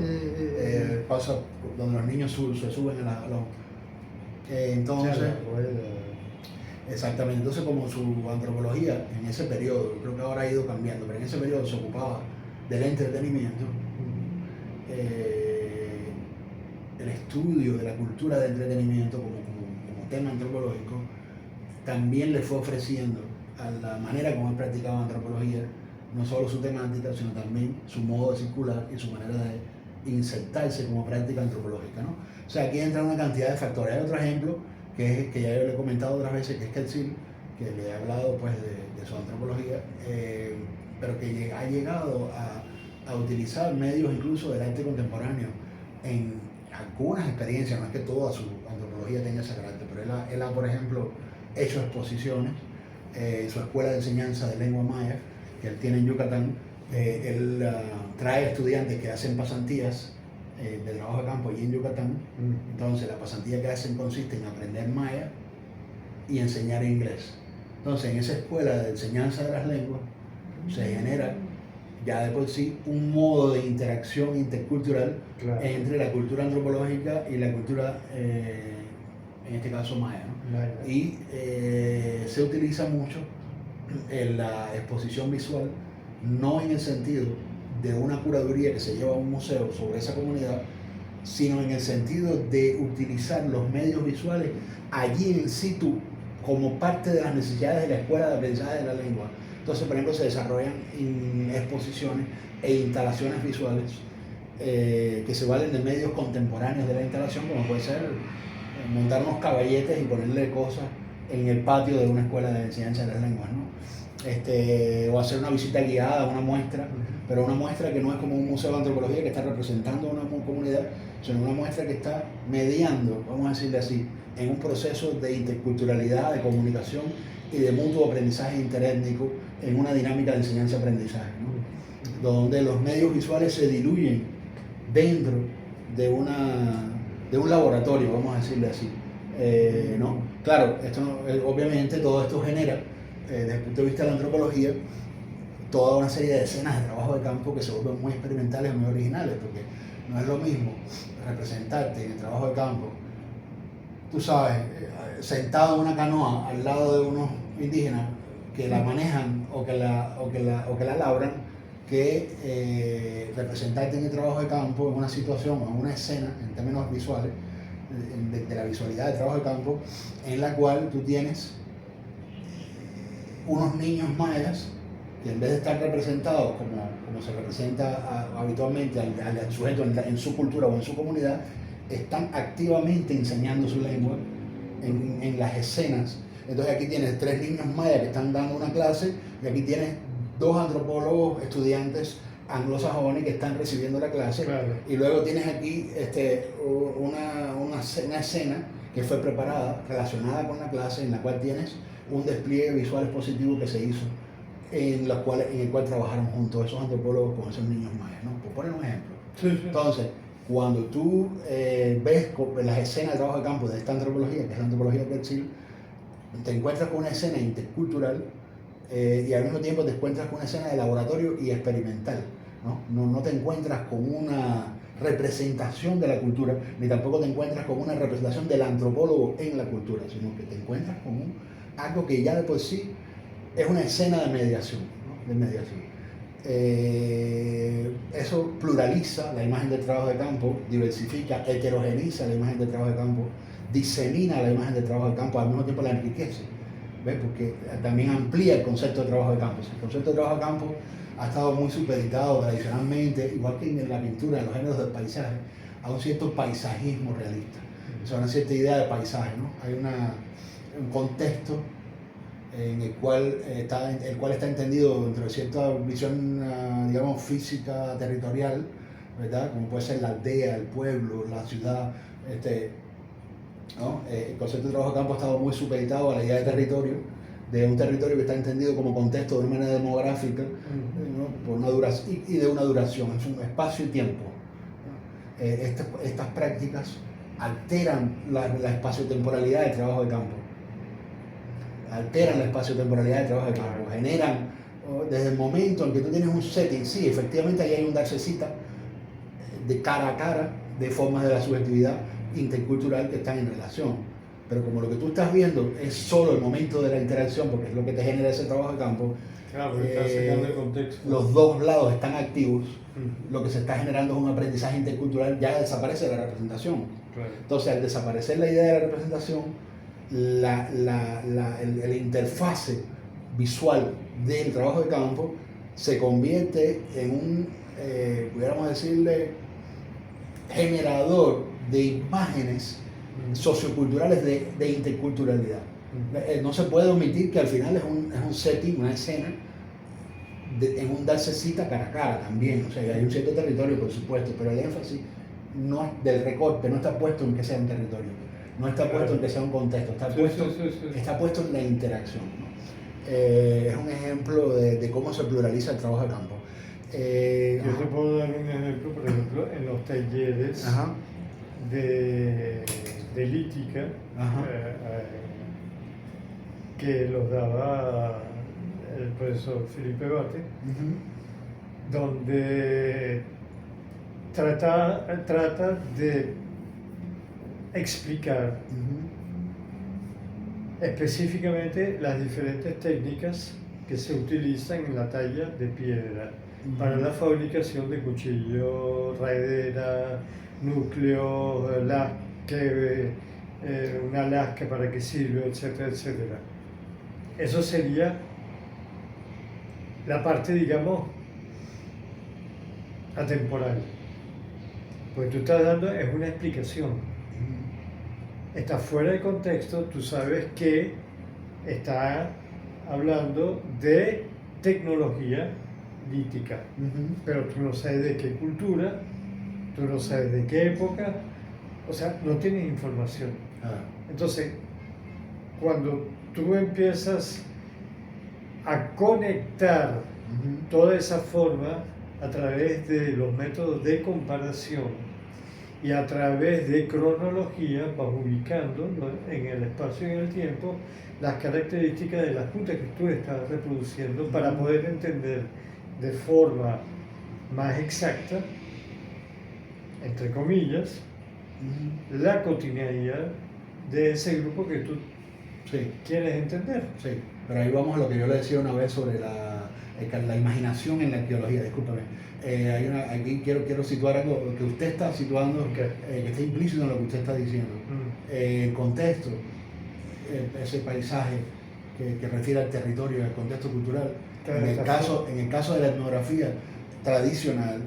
pasa donde los niños se suben a los... entonces, exactamente, entonces como su antropología en ese periodo, creo que ahora ha ido cambiando, pero en ese periodo se ocupaba del entretenimiento, el estudio de la cultura del entretenimiento como tema antropológico, también le fue ofreciendo a la manera como él practicaba antropología, no solo su temática, sino también su modo de circular y su manera de insertarse como práctica antropológica, ¿no? O sea, aquí entra una cantidad de factores. Hay otro ejemplo, que ya yo le he comentado otras veces, que es Quetzil, que le he hablado pues de su antropología, pero que ha llegado a utilizar medios incluso del arte contemporáneo en algunas experiencias, no es que toda su antropología tenga ese carácter, pero él ha, por ejemplo, hecho exposiciones, su escuela de enseñanza de lengua maya, que él tiene en Yucatán, él trae estudiantes que hacen pasantías de trabajo de campo allí en Yucatán. Entonces la pasantía que hacen consiste en aprender maya y enseñar inglés. Entonces en esa escuela de enseñanza de las lenguas se genera ya de por sí un modo de interacción intercultural, claro, entre la cultura antropológica y la cultura, en este caso maya, ¿no? Maya. Y se utiliza mucho en la exposición visual, no en el sentido de una curaduría que se lleva a un museo sobre esa comunidad, sino en el sentido de utilizar los medios visuales allí in situ como parte de las necesidades de la escuela de aprendizaje de la lengua. Entonces, por ejemplo, se desarrollan exposiciones e instalaciones visuales que se valen de medios contemporáneos de la instalación, como puede ser montar unos caballetes y ponerle cosas en el patio de una escuela de enseñanza de las lenguas, ¿no? O hacer una visita guiada, una muestra, pero una muestra que no es como un museo de antropología que está representando a una comunidad, sino una muestra que está mediando, vamos a decirle así, en un proceso de interculturalidad, de comunicación y de mutuo aprendizaje interétnico en una dinámica de enseñanza-aprendizaje, ¿no? Donde los medios visuales se diluyen dentro de un laboratorio, vamos a decirle así, ¿no? Claro, obviamente todo esto genera, desde el punto de vista de la antropología, toda una serie de escenas de trabajo de campo que se vuelven muy experimentales, muy originales, porque no es lo mismo representarte en el trabajo de campo, tú sabes, sentado en una canoa al lado de unos indígenas que la manejan o que la labran, que representarte en el trabajo de campo en una situación, en una escena, en términos visuales, de la visualidad del trabajo de campo, en la cual tú tienes unos niños mayas que en vez de estar representados como se representa habitualmente al sujeto en su cultura o en su comunidad, están activamente enseñando su lengua en las escenas. Entonces aquí tienes 3 niños mayas que están dando una clase y aquí tienes 2 antropólogos estudiantes anglosajones que están recibiendo la clase, claro. Y luego tienes aquí una escena que fue preparada, relacionada con la clase, en la cual tienes un despliegue visual expositivo que se hizo, en el cual trabajaron juntos esos antropólogos con esos niños mayas, ¿no? Por poner un ejemplo. Sí, sí. Entonces, cuando tú ves las escenas de trabajo de campo de esta antropología, que es la antropología de Quetzil, te encuentras con una escena intercultural y al mismo tiempo te encuentras con una escena de laboratorio y experimental, ¿no? No te encuentras con una representación de la cultura, ni tampoco te encuentras con una representación del antropólogo en la cultura, sino que te encuentras con algo que ya de por sí es una escena de mediación, ¿no? De mediación. Eso pluraliza la imagen del trabajo de campo, diversifica, heterogeniza la imagen del trabajo de campo, disemina la imagen del trabajo de campo, al mismo tiempo la enriquece, ¿ves? Porque también amplía el concepto de trabajo de campo. El concepto de trabajo de campo ha estado muy supeditado tradicionalmente, igual que en la pintura, en los géneros del paisaje, a un cierto paisajismo realista, o sea, una cierta idea de paisaje, ¿no? Hay un contexto en el cual está entendido dentro de cierta visión, digamos, física, territorial, ¿verdad? Como puede ser la aldea, el pueblo, la ciudad, ¿no? El concepto de trabajo de campo ha estado muy supeditado a la idea de territorio, de un territorio que está entendido como contexto de una manera demográfica, ¿no? Por una duración, y de una duración, es un espacio y tiempo. Estas prácticas alteran la espaciotemporalidad del trabajo de campo. Alteran la espaciotemporalidad del trabajo de campo, generan, desde el momento en que tú tienes un setting, sí, efectivamente ahí hay un darse cita de cara a cara de formas de la subjetividad intercultural que están en relación, pero como lo que tú estás viendo es solo el momento de la interacción, porque es lo que te genera ese trabajo de campo, claro, está sacando el contexto. Los dos lados están activos, Uh-huh. lo que se está generando es un aprendizaje intercultural, ya desaparece la representación. Claro. Entonces, al desaparecer la idea de la representación, el interfase visual del trabajo de campo se convierte en un, pudiéramos decirle, generador de imágenes socioculturales de interculturalidad. No se puede omitir que al final es un setting, una escena, en un darse cita cara a cara también. O sea, hay un cierto territorio, por supuesto, pero el énfasis no, del recorte no está puesto en que sea un territorio, no está puesto en que sea un contexto, está puesto en la interacción, ¿no? Es un ejemplo de cómo se pluraliza el trabajo de campo. Yo te puedo dar un ejemplo, por ejemplo, en los talleres de lítica que los daba el profesor Felipe Bate, donde trata de explicar específicamente las diferentes técnicas que se utilizan en la talla de piedra para la fabricación de cuchillos, raidera, núcleos, una lasca para qué sirve, etcétera, etcétera. Eso sería la parte, digamos, atemporal. Pues tú estás dando es una explicación. Está fuera de contexto, tú sabes que está hablando de tecnología lítica, pero tú no sabes de qué cultura, tú no sabes de qué época, o sea, no tienes información. Entonces, cuando tú empiezas a conectar toda esa forma a través de los métodos de comparación y a través de cronología, vas ubicando en el espacio y en el tiempo las características de las puntas que tú estás reproduciendo para poder entender de forma más exacta, entre comillas, la cotidianidad de ese grupo que tú quieres entender. Sí, pero ahí vamos a lo que yo le decía una vez sobre la imaginación en la arqueología, discúlpame. Aquí quiero situar algo que usted está situando, que está implícito en lo que usted está diciendo. El contexto, ese paisaje que refiere al territorio, al contexto cultural. En el caso de la etnografía tradicional,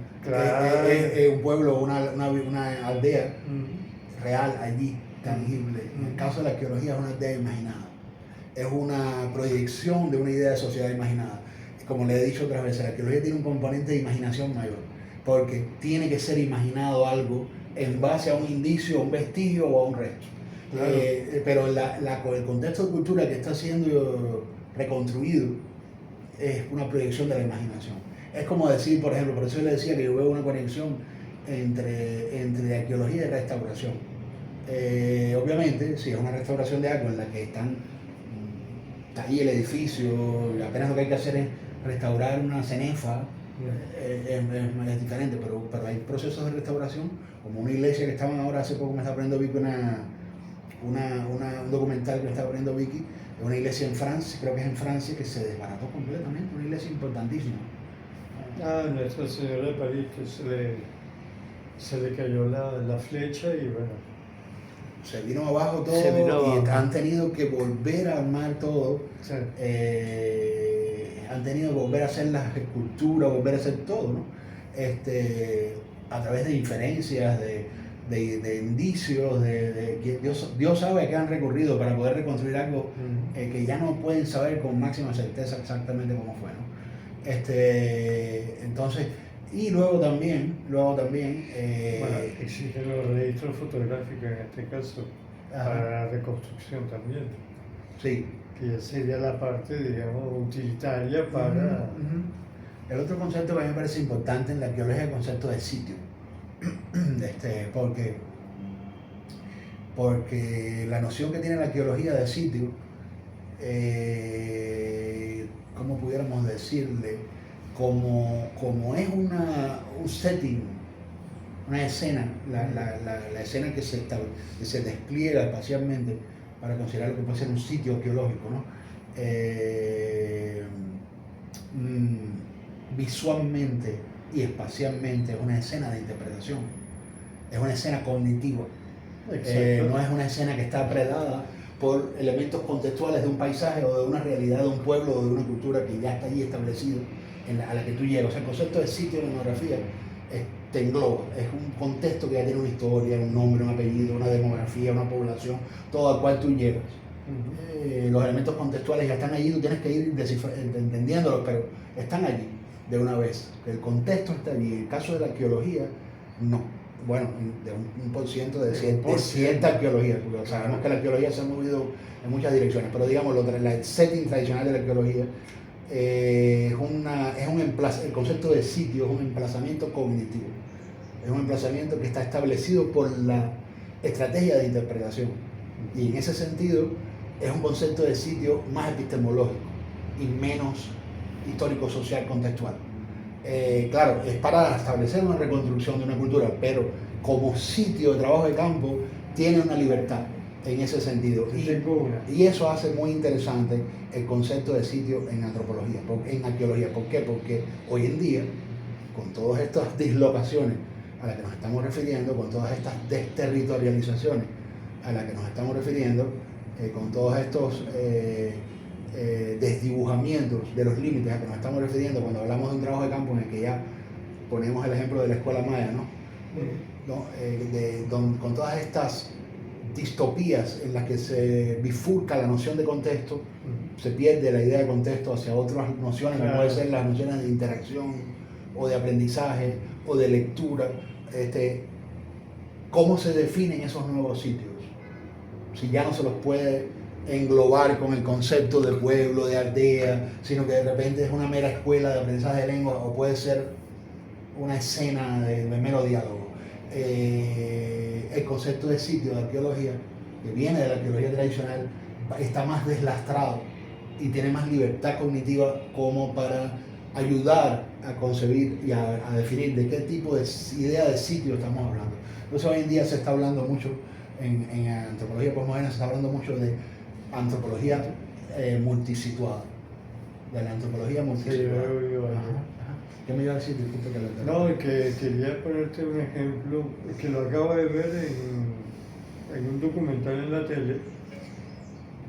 es un pueblo, una aldea real allí, tangible. En el caso de la arqueología es una aldea imaginada, es una proyección de una idea de sociedad imaginada. Como le he dicho otras veces, la arqueología tiene un componente de imaginación mayor, porque tiene que ser imaginado algo en base a un indicio, a un vestigio o a un resto. Claro. Pero el contexto de cultura que está siendo reconstruido es una proyección de la imaginación. Es como decir, por ejemplo, por eso yo le decía que yo veo una conexión entre arqueología y restauración. Obviamente, si es una restauración de algo en la que está ahí el edificio, apenas lo que hay que hacer es restaurar una cenefa, es diferente, pero hay procesos de restauración, como una iglesia que estaban ahora, hace poco me está poniendo Vicky un documental que me está poniendo Vicky, de una iglesia en Francia, creo que es en Francia, que se desbarató completamente, una iglesia importantísima. Nuestra Señora de París, que se le cayó la flecha y bueno. Se vino abajo todo y han tenido que volver a armar todo. Sí. Han tenido que volver a hacer las esculturas, volver a hacer todo, ¿no? A través de inferencias, de indicios, que Dios sabe a qué han recurrido para poder reconstruir algo que ya no pueden saber con máxima certeza exactamente cómo fue, ¿no? Entonces, y luego también bueno, existen los registros fotográficos en este caso para la reconstrucción también. Sí. Que ya sería la parte, digamos, utilitaria para... El otro concepto que a mí me parece importante en la arqueología es el concepto de sitio. Porque la noción que tiene la arqueología de sitio, ¿cómo pudiéramos decirle? Como es un setting, una escena, la escena que se despliega espacialmente para considerar lo que puede ser un sitio arqueológico, ¿no? Visualmente y espacialmente es una escena de interpretación, es una escena cognitiva, no es una escena que está predada por elementos contextuales de un paisaje o de una realidad de un pueblo o de una cultura que ya está allí establecido a la que tú llegas. O sea, el concepto de sitio en la etnografía te engloba, es un contexto que ya tiene una historia, un nombre, un apellido, una demografía, una población, todo al cual tú llegas. Los elementos contextuales ya están allí, tú tienes que ir entendiéndolos, pero están allí de una vez. El contexto está allí. En el caso de la arqueología, no. Bueno, de un por ciento de cierta arqueología, porque sabemos que la arqueología se ha movido en muchas direcciones, pero digamos, el setting tradicional de la arqueología el concepto de sitio es un emplazamiento cognitivo, es un emplazamiento que está establecido por la estrategia de interpretación, y en ese sentido es un concepto de sitio más epistemológico y menos histórico-social contextual. Claro, es para establecer una reconstrucción de una cultura, pero como sitio de trabajo de campo tiene una libertad en ese sentido. Y eso hace muy interesante el concepto de sitio en antropología, en arqueología. ¿Por qué? Porque hoy en día, con todas estas dislocaciones a las que nos estamos refiriendo, con todas estas desterritorializaciones a las que nos estamos refiriendo, con todos estos desdibujamientos de los límites a que nos estamos refiriendo cuando hablamos de un trabajo de campo en el que ya ponemos el ejemplo de la escuela maya, con todas estas distopías en las que se bifurca la noción de contexto, se pierde la idea de contexto hacia otras nociones, como pueden ser las nociones de interacción o de aprendizaje o de lectura. ¿Cómo se definen esos nuevos sitios? Si ya no se los puede englobar con el concepto de pueblo, de aldea, sino que de repente es una mera escuela de aprendizaje de lengua, o puede ser una escena de mero diálogo. El concepto de sitio de arqueología, que viene de la arqueología tradicional, está más deslastrado y tiene más libertad cognitiva como para ayudar a concebir y a definir de qué tipo de idea de sitio estamos hablando. Entonces hoy en día se está hablando mucho, en antropología postmoderna se está hablando mucho de antropología multisituada, de la antropología multisituada. ¿Qué me iba a decir? Disculpe que lo No, que quería ponerte un ejemplo que lo acabo de ver en un documental en la tele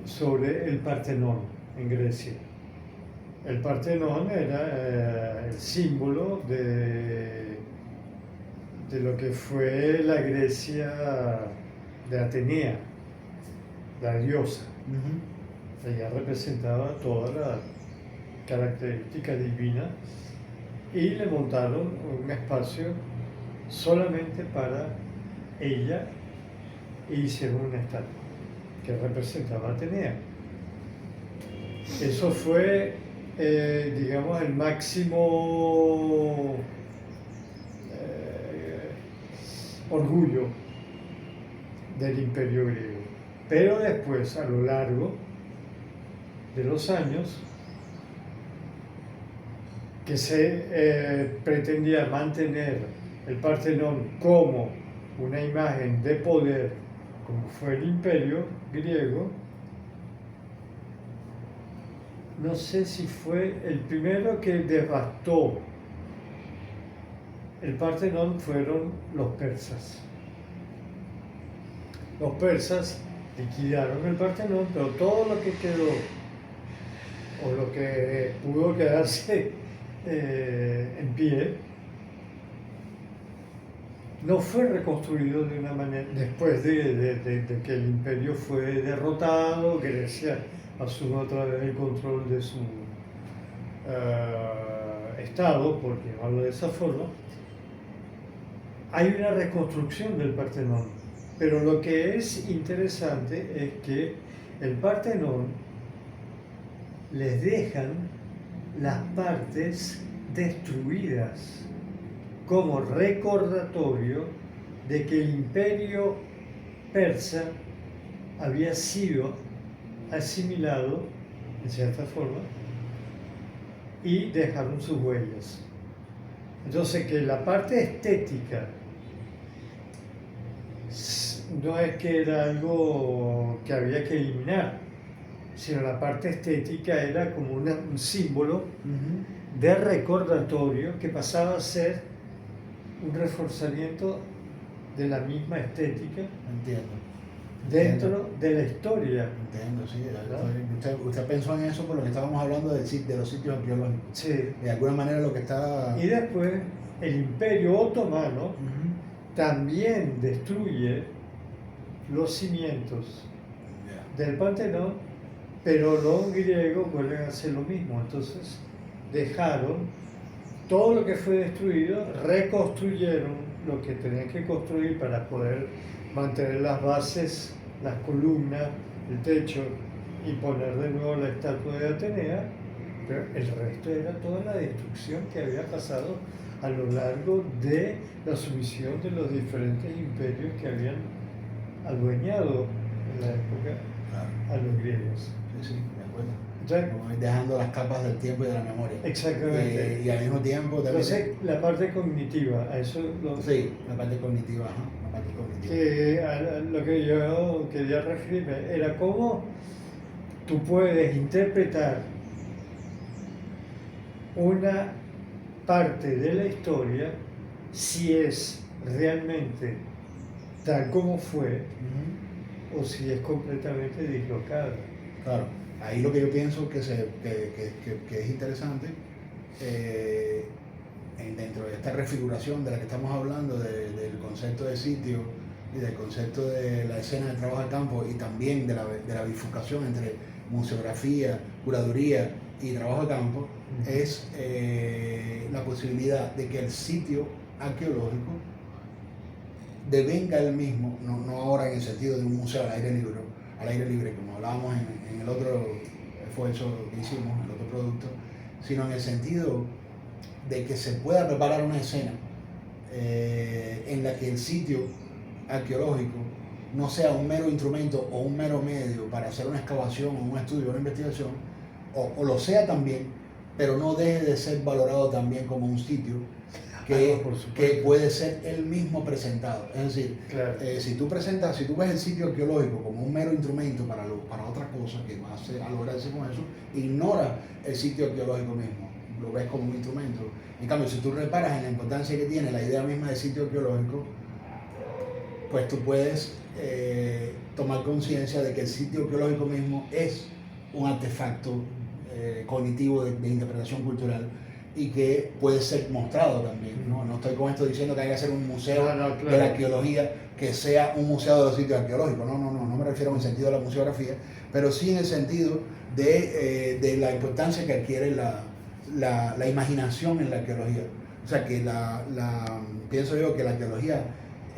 sobre el Partenón en Grecia. El Partenón era el símbolo de lo que fue la Grecia de Atenea, la diosa. Ella representaba toda la característica divina y le montaron un espacio solamente para ella e hicieron una estatua que representaba a Atenea. Eso fue, digamos, el máximo orgullo del Imperio griego. Pero después, a lo largo de los años, que se pretendía mantener el Partenón como una imagen de poder, como fue el Imperio griego. No sé si fue el primero que devastó el Partenón fueron los persas. Los persas liquidaron el Partenón, pero todo lo que quedó, o lo que pudo quedarse en pie, no fue reconstruido de una manera, después de que el imperio fue derrotado, Grecia asumió otra vez el control de su estado, por llamarlo de esa forma. Hay una reconstrucción del Partenón, pero lo que es interesante es que el Partenón les dejan las partes destruidas como recordatorio de que el imperio persa había sido asimilado en cierta forma y dejaron sus huellas. Entonces, que la parte estética no es que era algo que había que eliminar, sino la parte estética era como un símbolo de recordatorio que pasaba a ser un reforzamiento de la misma estética. Entiendo. Dentro de la historia. Entiendo, sí. ¿No? Usted pensó en eso por lo que estábamos hablando de los sitios arqueológicos. Sí. De alguna manera lo que está... Y después el Imperio Otomano también destruye los cimientos del Partenón, pero los griegos vuelven a hacer lo mismo. Entonces dejaron todo lo que fue destruido, reconstruyeron lo que tenían que construir para poder mantener las bases, las columnas, el techo y poner de nuevo la estatua de Atenea, pero el resto era toda la destrucción que había pasado a lo largo de la sumisión de los diferentes imperios que habían adueñado en la época a los griegos. Sí, de acuerdo. Entonces, como ir dejando las capas del tiempo y de la memoria. Exactamente. Y al mismo tiempo también... Entonces, la parte cognitiva, a eso Sí, la parte cognitiva, ajá, la parte cognitiva. Que a lo que yo quería referirme era cómo tú puedes interpretar una parte de la historia si es realmente tal como fue o si es completamente dislocada. Claro, ahí lo que yo pienso que es interesante, dentro de esta refiguración de la que estamos hablando, del concepto de sitio y del concepto de la escena de trabajo de campo, y también de la bifurcación entre museografía, curaduría y trabajo de campo, es la posibilidad de que el sitio arqueológico devenga el mismo, no ahora en el sentido de un museo al aire libre, como hablábamos en el otro esfuerzo que hicimos, el otro producto, sino en el sentido de que se pueda preparar una escena en la que el sitio arqueológico no sea un mero instrumento o un mero medio para hacer una excavación o un estudio o una investigación, o lo sea también, pero no deje de ser valorado también como un sitio que puede ser él mismo presentado. Es decir, claro. Si tú ves el sitio arqueológico como un mero instrumento para otra cosa que va a lograrse con eso, ignora el sitio arqueológico mismo, lo ves como un instrumento. En cambio, si tú reparas en la importancia que tiene la idea misma del sitio arqueológico, pues tú puedes tomar conciencia de que el sitio arqueológico mismo es un artefacto cognitivo de interpretación cultural y que puede ser mostrado también. No estoy con esto diciendo que hay que hacer un museo claro. de la arqueología que sea un museo de los sitios arqueológicos. No me refiero en el sentido de la museografía, pero sí en el sentido de la importancia que adquiere la imaginación en la arqueología. O sea, que pienso yo que la arqueología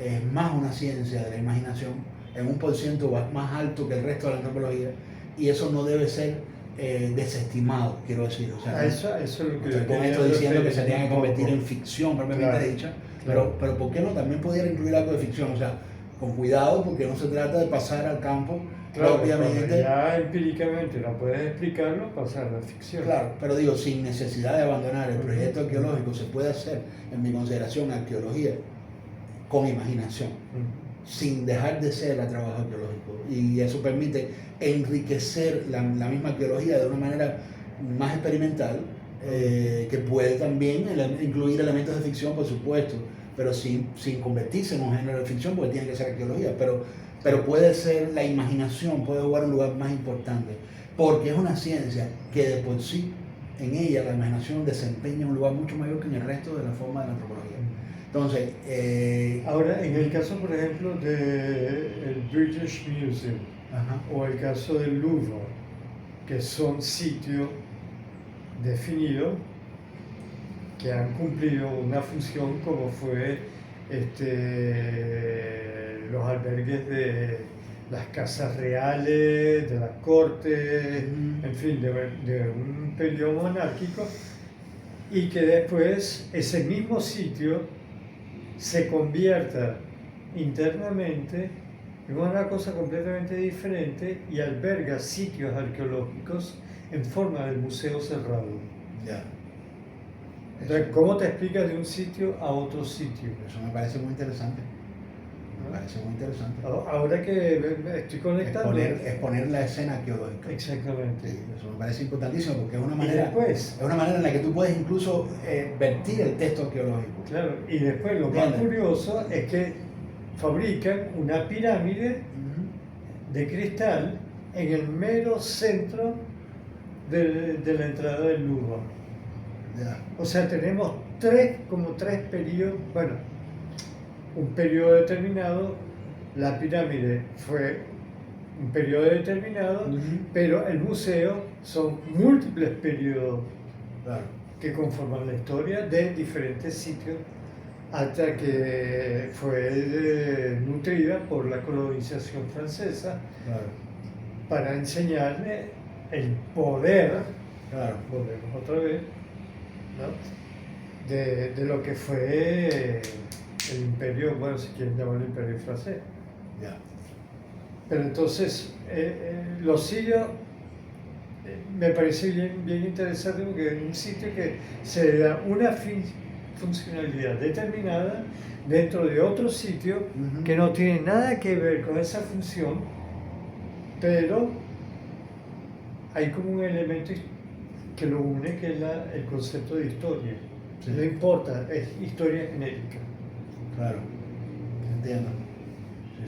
es más una ciencia de la imaginación, en un porciento más alto que el resto de la antropología, y eso no debe ser desestimado, quiero decir. O sea, eso es lo que estoy con esto diciendo que se tenga que convertir en ficción propiamente claro, dicha, claro. pero ¿por qué no también pudiera incluir algo de ficción? O sea, con cuidado, porque no se trata de pasar al campo propiamente. Ya empíricamente no puedes explicarlo, pasar a la ficción. Claro, pero digo, sin necesidad de abandonar el proyecto arqueológico, se puede hacer, en mi consideración, arqueología con imaginación, sin dejar de ser a trabajo arqueológico, y eso permite enriquecer la misma arqueología de una manera más experimental, que puede también incluir elementos de ficción, por supuesto, pero sin convertirse en un género de ficción, porque tiene que ser arqueología, pero puede ser, la imaginación puede jugar un lugar más importante, porque es una ciencia que de por sí, en ella la imaginación desempeña un lugar mucho mayor que en el resto de la forma de la antropología. Entonces, ahora, en el caso, por ejemplo, del British Museum, o el caso del Louvre, que son sitios definidos que han cumplido una función como fue los albergues de las casas reales, de las cortes, en fin, de un periodo monárquico, y que después ese mismo sitio se convierta internamente en una cosa completamente diferente y alberga sitios arqueológicos en forma de museo cerrado. Ya. Entonces, ¿cómo te explicas de un sitio a otro sitio? Eso me parece muy interesante. Me parece muy interesante. Ahora que estoy conectando... Exponer la escena arqueológica. Exactamente. Sí, eso me parece importantísimo porque es una después, manera en la que tú puedes incluso vertir el texto arqueológico. Claro, y después lo más curioso es que fabrican una pirámide de cristal en el mero centro de la entrada del Louvre. Ya. O sea, tenemos tres periodos, bueno, un periodo determinado, la pirámide fue un periodo determinado, pero el museo son múltiples periodos que conforman la historia de diferentes sitios hasta que fue nutrida por la colonización francesa para enseñarle el poder, volvemos otra vez, ¿no? de lo que fue el imperio, bueno, si quieren llamarlo imperio francés. Pero entonces, los sirios me parece bien interesante porque es un sitio que se da una funcionalidad determinada dentro de otro sitio que no tiene nada que ver con esa función, pero hay como un elemento que lo une, que es el concepto de historia. Sí. No importa, es historia genérica. Claro, entiendo.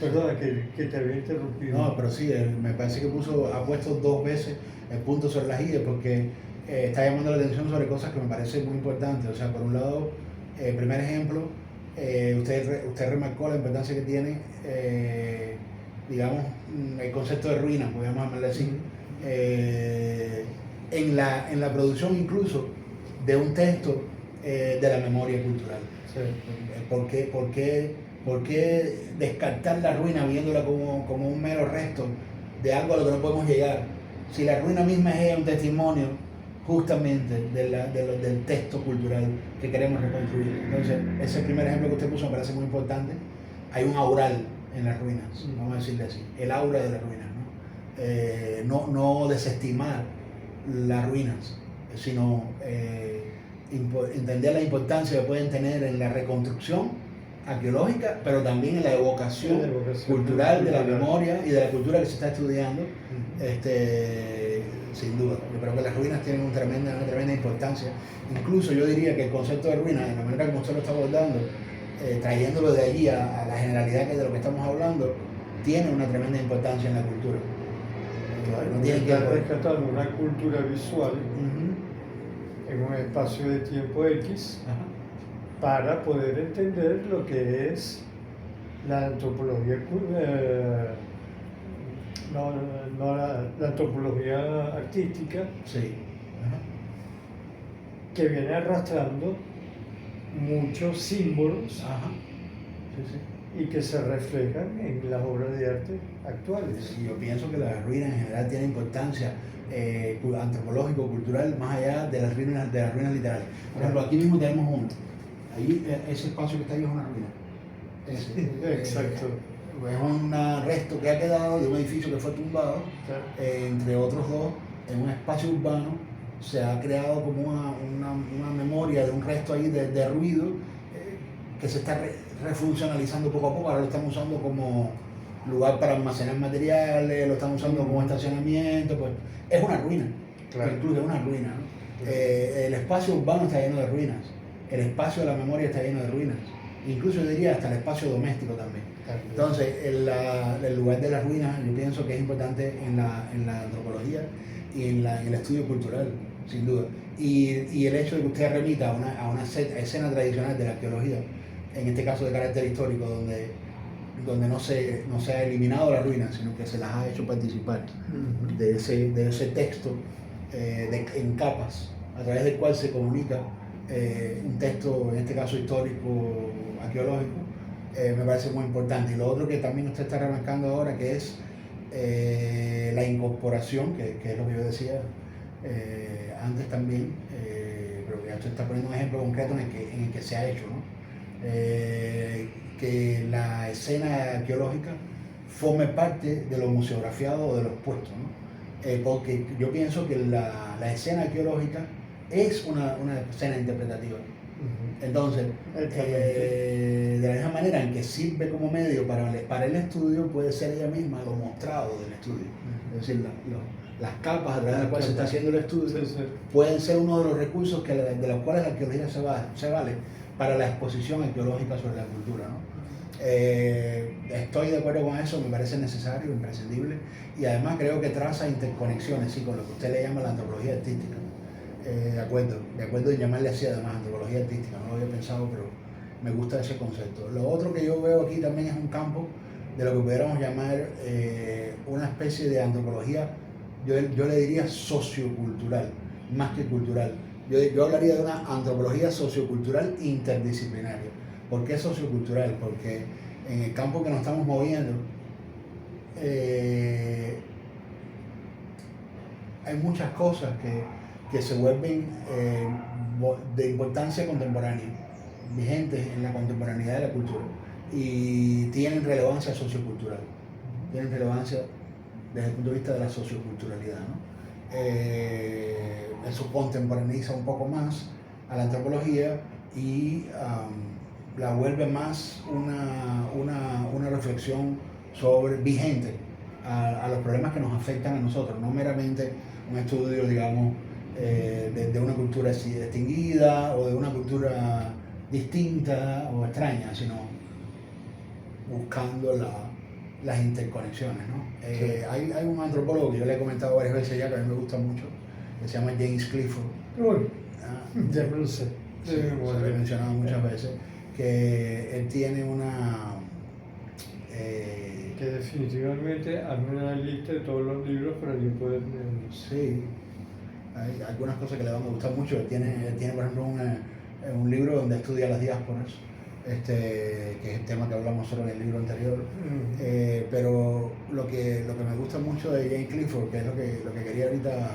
Perdona que te había interrumpido. No, pero sí, me parece que ha puesto 2 veces el punto sobre las IES porque está llamando la atención sobre cosas que me parecen muy importantes. O sea, por un lado, primer ejemplo, usted remarcó la importancia que tiene, digamos, el concepto de ruina, podríamos llamarle así, en la producción incluso de un texto de la memoria cultural. Sí. ¿Por qué descartar la ruina viéndola como un mero resto de algo a lo que no podemos llegar? Si la ruina misma es un testimonio justamente del texto cultural que queremos reconstruir. Entonces, ese primer ejemplo que usted puso me parece muy importante. Hay un aural en las ruinas, vamos a decirle así, el aura de las ruinas, ¿no? No desestimar las ruinas, sino entender la importancia que pueden tener en la reconstrucción arqueológica, pero también en la evocación cultural de la memoria y de la cultura que se está estudiando, sin duda. Yo creo que las ruinas tienen una tremenda importancia. Incluso yo diría que el concepto de ruinas, de la manera como usted lo está abordando, trayéndolo de allí a la generalidad de lo que estamos hablando, tiene una tremenda importancia en la cultura. No tiene que rescatar una cultura visual en un espacio de tiempo X. Para poder entender lo que es la antropología, la antropología artística, sí. Que viene arrastrando muchos símbolos sí, sí. Y que se reflejan en las obras de arte actuales. Sí, yo pienso que las ruinas en general tienen importancia antropológico, cultural, más allá de las ruinas literarias. Por ejemplo, aquí mismo tenemos ahí, ese espacio que está ahí es una ruina. Exacto. Es un resto que ha quedado de un edificio que fue tumbado, entre otros dos, en un espacio urbano. Se ha creado como una memoria de un resto ahí de ruido que se está refuncionalizando poco a poco. Ahora lo están usando como lugar para almacenar materiales, lo están usando como estacionamiento. Pues es una ruina, incluso es una ruina, ¿no? El espacio urbano está lleno de ruinas. El espacio de la memoria está lleno de ruinas, incluso yo diría hasta el espacio doméstico también. Entonces, el lugar de las ruinas yo pienso que es importante en la antropología y en el estudio cultural, sin duda. Y el hecho de que usted remita a una escena tradicional de la arqueología, en este caso de carácter histórico, donde no se ha eliminado la ruina, sino que se las ha hecho participar de ese texto en capas, a través del cual se comunica un texto, en este caso histórico, arqueológico, me parece muy importante. Y lo otro que también usted está remarcando ahora, que es la incorporación, que es lo que yo decía antes también, pero que ya usted está poniendo un ejemplo concreto en el que se ha hecho, ¿no? Que la escena arqueológica forme parte de lo museografiado o de lo expuesto, ¿no? Porque yo pienso que la escena arqueológica es una escena interpretativa. Entonces, de la misma manera en que sirve como medio para el estudio, puede ser ella misma lo mostrado del estudio. Es decir, las capas a través de las cuales se está haciendo el estudio pueden ser uno de los recursos de los cuales la arqueología se vale para la exposición arqueológica sobre la cultura, ¿no? Estoy de acuerdo con eso, me parece necesario, imprescindible, y además creo que traza interconexiones, sí, con lo que usted le llama la antropología artística. De acuerdo en llamarle así, además, antropología artística, no lo había pensado, pero me gusta ese concepto. Lo otro que yo veo aquí también es un campo de lo que pudiéramos llamar una especie de antropología, yo le diría sociocultural, más que cultural. Yo hablaría de una antropología sociocultural interdisciplinaria. ¿Por qué sociocultural? Porque en el campo que nos estamos moviendo hay muchas cosas que se vuelven de importancia contemporánea, vigentes en la contemporaneidad de la cultura y tienen relevancia sociocultural, tienen relevancia desde el punto de vista de la socioculturalidad, ¿no? Eso contemporaneiza un poco más a la antropología y la vuelve más una reflexión vigente a los problemas que nos afectan a nosotros, no meramente un estudio, digamos, de una cultura así extinguida o de una cultura distinta o extraña, sino buscando las interconexiones, ¿no? Hay un antropólogo que yo le he comentado varias veces ya, que a mí me gusta mucho, que se llama James Clifford. Ya me lo sé. Sí, se lo he mencionado muchas veces, que él tiene una... que definitivamente hazme una lista de todos los libros para yo poder leerlos. Sí, hay algunas cosas que le van a gustar mucho. Él tiene por ejemplo, un libro donde estudia las diásporas, que es el tema que hablamos solo en el libro anterior. Pero lo que me gusta mucho de James Clifford, que es lo que quería ahorita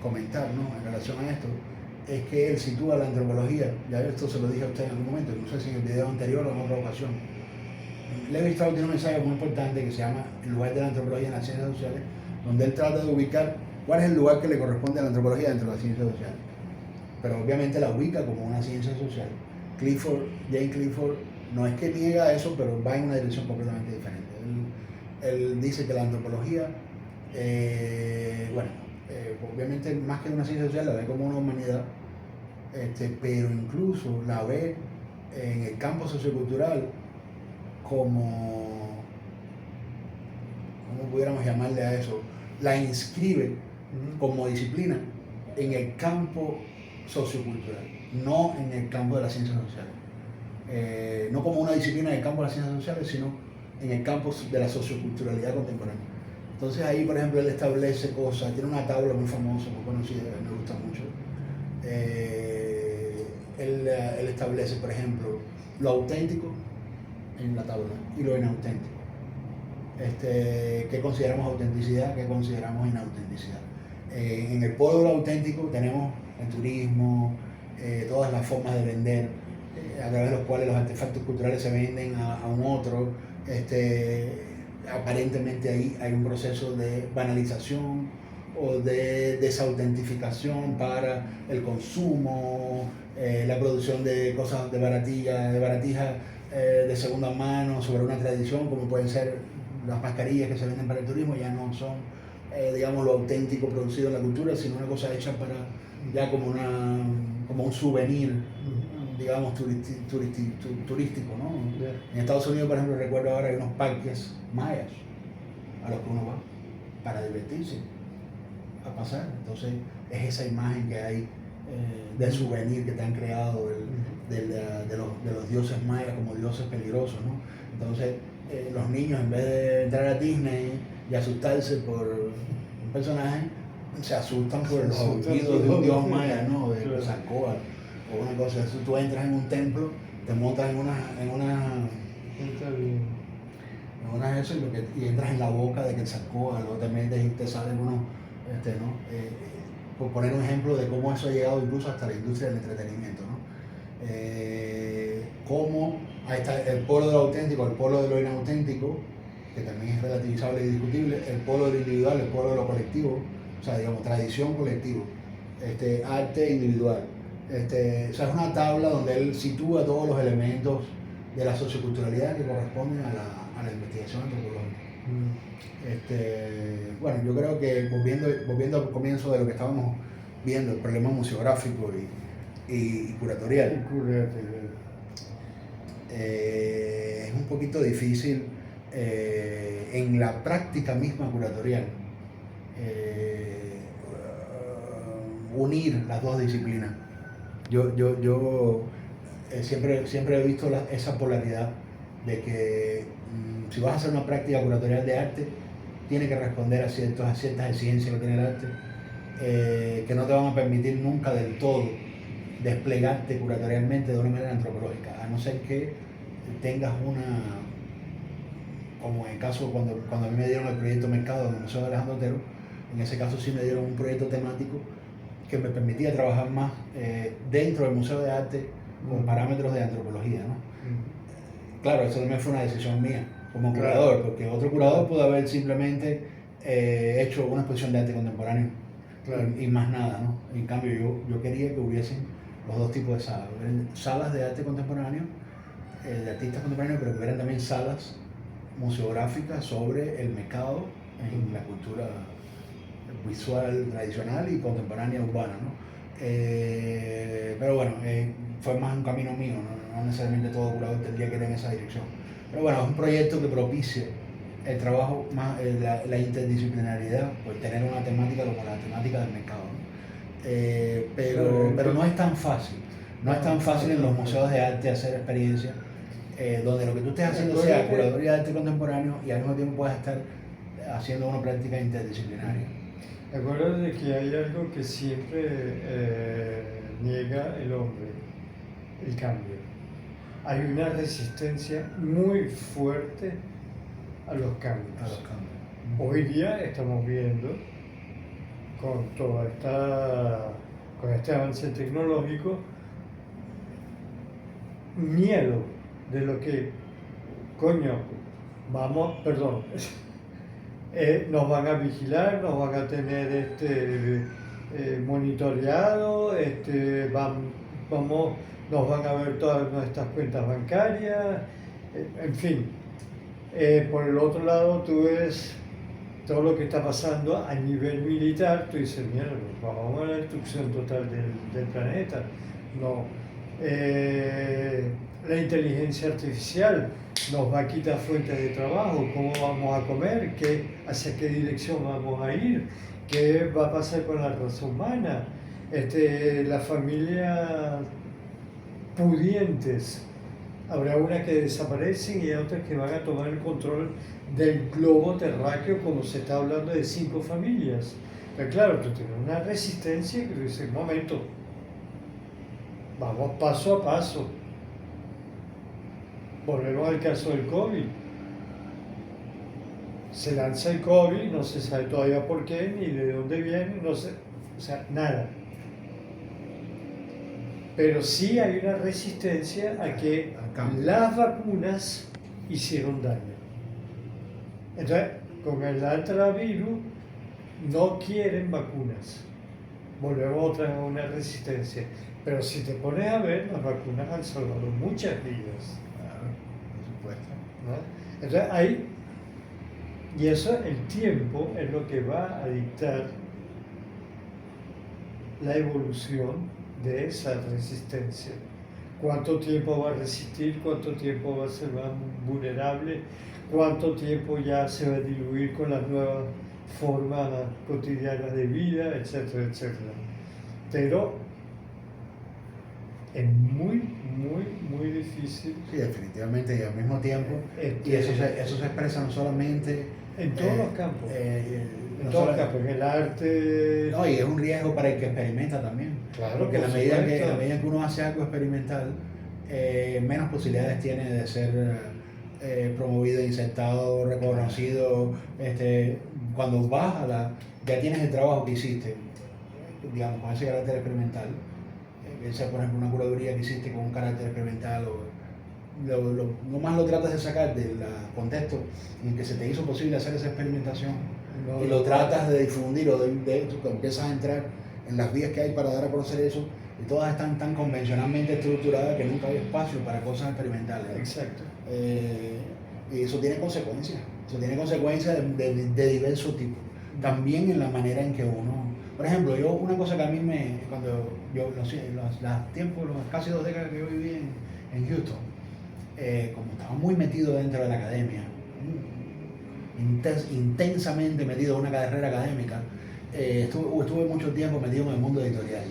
comentar, ¿no?, en relación a esto, es que él sitúa la antropología, ya esto se lo dije a usted en algún momento, no sé si en el video anterior o en otra ocasión. Levi Strauss tiene un ensayo muy importante que se llama El lugar de la antropología en las ciencias sociales, donde él trata de ubicar cuál es el lugar que le corresponde a la antropología dentro de las ciencias sociales. Pero obviamente la ubica como una ciencia social. James Clifford, no es que niega eso, pero va en una dirección completamente diferente. Él dice que la antropología, obviamente más que una ciencia social, la ve como una humanidad, pero incluso la ve en el campo sociocultural como, ¿cómo pudiéramos llamarle a eso? La inscribe como disciplina en el campo sociocultural, no en el campo de las ciencias sociales. No como una disciplina en el campo de las ciencias sociales, sino en el campo de la socioculturalidad contemporánea. Entonces ahí, por ejemplo, él establece cosas, tiene una tabla muy famosa, muy conocida, me gusta mucho. Él establece, por ejemplo, lo auténtico en la tabla y lo inauténtico. ¿Qué consideramos autenticidad? ¿Qué consideramos inautenticidad? En el polo de lo auténtico tenemos el turismo, todas las formas de vender, a través de los cuales los artefactos culturales se venden a un otro. Aparentemente ahí hay un proceso de banalización o de desautentificación para el consumo, la producción de cosas de baratijas de segunda mano sobre una tradición, como pueden ser las mascarillas que se venden para el turismo, ya no son, digamos, lo auténtico producido en la cultura, sino una cosa hecha para ya como un souvenir, digamos, turístico, ¿no? Yeah. En Estados Unidos, por ejemplo, recuerdo ahora hay unos parques mayas a los que uno va para divertirse, a pasar. Entonces es esa imagen que hay del souvenir que te han creado de los dioses mayas como dioses peligrosos, ¿no? Entonces los niños, en vez de entrar a Disney y asustarse por un personaje, se asustan por los aullidos de un dios maya, ¿no? De Quetzalcóatl o una cosa. Eso, tú entras en un templo, te montas en una eso y entras en la boca de Quetzalcóatl, o te metes y te salen unos, ¿no? Por poner un ejemplo de cómo eso ha llegado incluso hasta la industria del entretenimiento, ¿no? Cómo ahí está el polo de lo auténtico, el polo de lo inauténtico, que también es relativizable y discutible, el polo de lo individual, el polo de lo colectivo, o sea, digamos, tradición colectivo, arte individual, O sea, es una tabla donde él sitúa todos los elementos de la socioculturalidad que corresponden a la investigación antropológica. Bueno, yo creo que volviendo al comienzo de lo que estábamos viendo, el problema museográfico y curatorial, es un poquito difícil en la práctica misma curatorial unir las dos disciplinas. Yo siempre he visto esa polaridad de que si vas a hacer una práctica curatorial de arte, tiene que responder a ciertas exigencias que tiene el arte, que no te van a permitir nunca del todo desplegarte curatorialmente de una manera antropológica, a no ser que tengas como en el caso cuando a mí me dieron el proyecto Mercado en el Museo de Alejandro Otero, en ese caso sí me dieron un proyecto temático que me permitía trabajar más dentro del Museo de Arte con parámetros de antropología, ¿no? Claro, eso también fue una decisión mía como curador, porque otro curador pudo haber simplemente hecho una exposición de arte contemporáneo y más nada, ¿no? En cambio yo quería que hubiesen los dos tipos de salas, salas de arte contemporáneo, de artistas contemporáneos, pero que hubieran también salas museográficas sobre el mercado en la cultura visual tradicional y contemporánea urbana, ¿no? Pero bueno, fue más un camino mío, no necesariamente todo curador tendría que ir en esa dirección. Pero bueno, es un proyecto que propicia el trabajo más, la interdisciplinariedad, pues tener una temática como la temática del mercado, ¿no? Pero no es tan fácil, no es tan fácil en los museos de arte hacer experiencias donde lo que tú estés haciendo sea curaduría de arte contemporáneo y al mismo tiempo puedas estar haciendo una práctica interdisciplinaria. Acuérdate que hay algo que siempre niega el hombre, el cambio. Hay una resistencia muy fuerte a los cambios. Hoy día estamos viendo con este avance tecnológico miedo de lo que nos van a vigilar, nos van a tener monitoreado, nos van a ver todas nuestras cuentas bancarias, en fin. Por el otro lado, tú ves todo lo que está pasando a nivel militar, tú dices, mira, vamos a la destrucción total del planeta. No. La inteligencia artificial nos va a quitar fuentes de trabajo, cómo vamos a comer, hacia qué dirección vamos a ir, qué va a pasar con la raza humana, las familias pudientes. Habrá unas que desaparecen y otras que van a tomar el control del globo terráqueo, como se está hablando de 5 familias. Pero claro, tú tienes una resistencia que tú dices, un momento, vamos paso a paso. Volvemos al caso del COVID. Se lanza el COVID, no se sabe todavía por qué, ni de dónde viene, no sé, o sea, nada. Pero sí hay una resistencia a que las vacunas hicieron daño. Entonces, con el antivirus no quieren vacunas. Volvemos otra vez a una resistencia. Pero si te pones a ver, las vacunas han salvado muchas vidas. Por supuesto. ¿No? Entonces, y eso, el tiempo es lo que va a dictar la evolución de esa resistencia. ¿Cuánto tiempo va a resistir? ¿Cuánto tiempo va a ser más vulnerable? ¿Cuánto tiempo ya se va a diluir con las nuevas formas cotidianas de vida, etcétera, etcétera? Pero es muy, muy, muy difícil. Sí, definitivamente, y al mismo tiempo, y eso se expresa no solamente en todos los campos. En todos los campos, en el arte. No, y es un riesgo para el que experimenta también. Claro, porque a la medida que uno hace algo experimental, menos posibilidades tiene de ser promovido, insertado, reconocido. Cuando vas ya tienes el trabajo que hiciste, digamos, con ese carácter experimental. Sea, por ejemplo, una curaduría que hiciste con un carácter experimental, no más lo tratas de sacar del contexto en que se te hizo posible hacer esa experimentación y lo tratas de difundir o empiezas a entrar en las vías que hay para dar a conocer eso, y todas están tan convencionalmente estructuradas que nunca hay espacio para cosas experimentales. Exacto. Y eso tiene consecuencias, de diversos tipos. También en la manera en que uno, por ejemplo, una cosa que a mí cuando yo, los casi 2 décadas que yo viví en Houston, como estaba muy metido dentro de la academia, intensamente metido en una carrera académica, estuve mucho tiempo metido en el mundo editorial.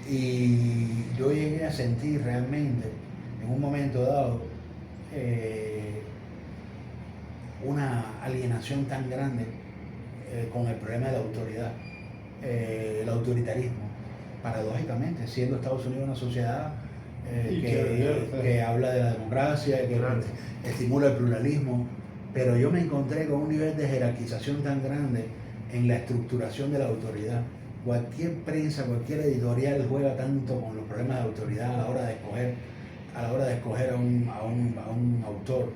Y yo llegué a sentir realmente, en un momento dado, una alienación tan grande con el problema de la autoridad, el autoritarismo, paradójicamente, siendo Estados Unidos una sociedad que habla de la democracia, que estimula el pluralismo, pero yo me encontré con un nivel de jerarquización tan grande en la estructuración de la autoridad. Cualquier prensa, cualquier editorial juega tanto con los problemas de autoridad a la hora de escoger a un autor.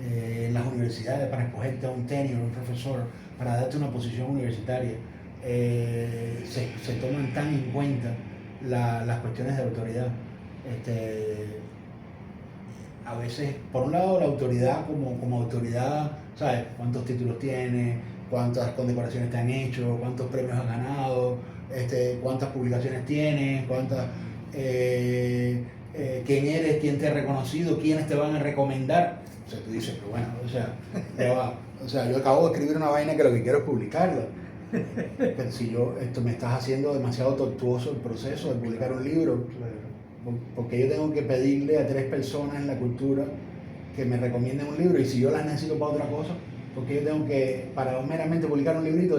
En las universidades, para escogerte a un tenure, un profesor, para darte una posición universitaria, se toman tan en cuenta las cuestiones de autoridad. A veces, por un lado, la autoridad como autoridad, ¿sabes? ¿Cuántos títulos tiene? ¿Cuántas condecoraciones te han hecho? ¿Cuántos premios has ganado? ¿Cuántas publicaciones tienes? ¿Quién eres? ¿Quién te ha reconocido? ¿Quiénes te van a recomendar? O sea, tú dices, pero bueno, yo acabo de escribir una vaina que lo que quiero es publicarla. Pero si me estás haciendo demasiado tortuoso el proceso de publicar un libro, porque yo tengo que pedirle a 3 personas en la cultura que me recomienden un libro, y si yo las necesito para otra cosa, porque yo tengo que, para meramente publicar un librito,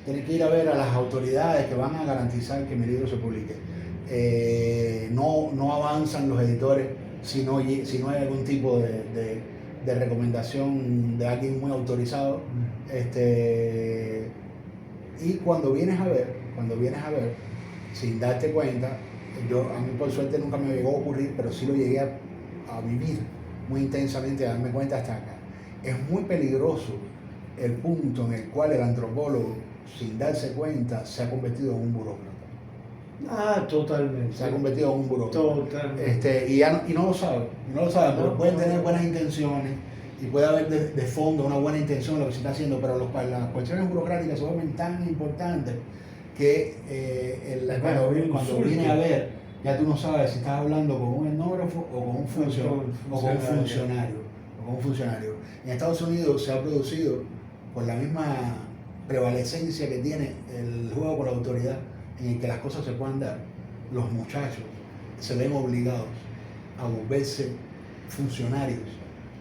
tener que ir a ver a las autoridades que van a garantizar que mi libro se publique. No avanzan los editores si no hay algún tipo de recomendación de alguien muy autorizado. Y cuando vienes a ver, sin darte cuenta, a mí por suerte nunca me llegó a ocurrir, pero sí lo llegué a vivir muy intensamente, a darme cuenta hasta acá. Es muy peligroso el punto en el cual el antropólogo, sin darse cuenta, se ha convertido en un burócrata. Totalmente. Se ha convertido en un burócrata. Totalmente. Y no lo saben, pero pueden tener buenas intenciones y puede haber de fondo una buena intención en lo que se está haciendo, pero las cuestiones burocráticas se vuelven tan importantes que cuando viene a ver, ya tú no sabes si estás hablando con un etnógrafo o con un funcionario. En Estados Unidos se ha producido, por la misma prevalecencia que tiene el juego con la autoridad, en el que las cosas se puedan dar, los muchachos se ven obligados a volverse funcionarios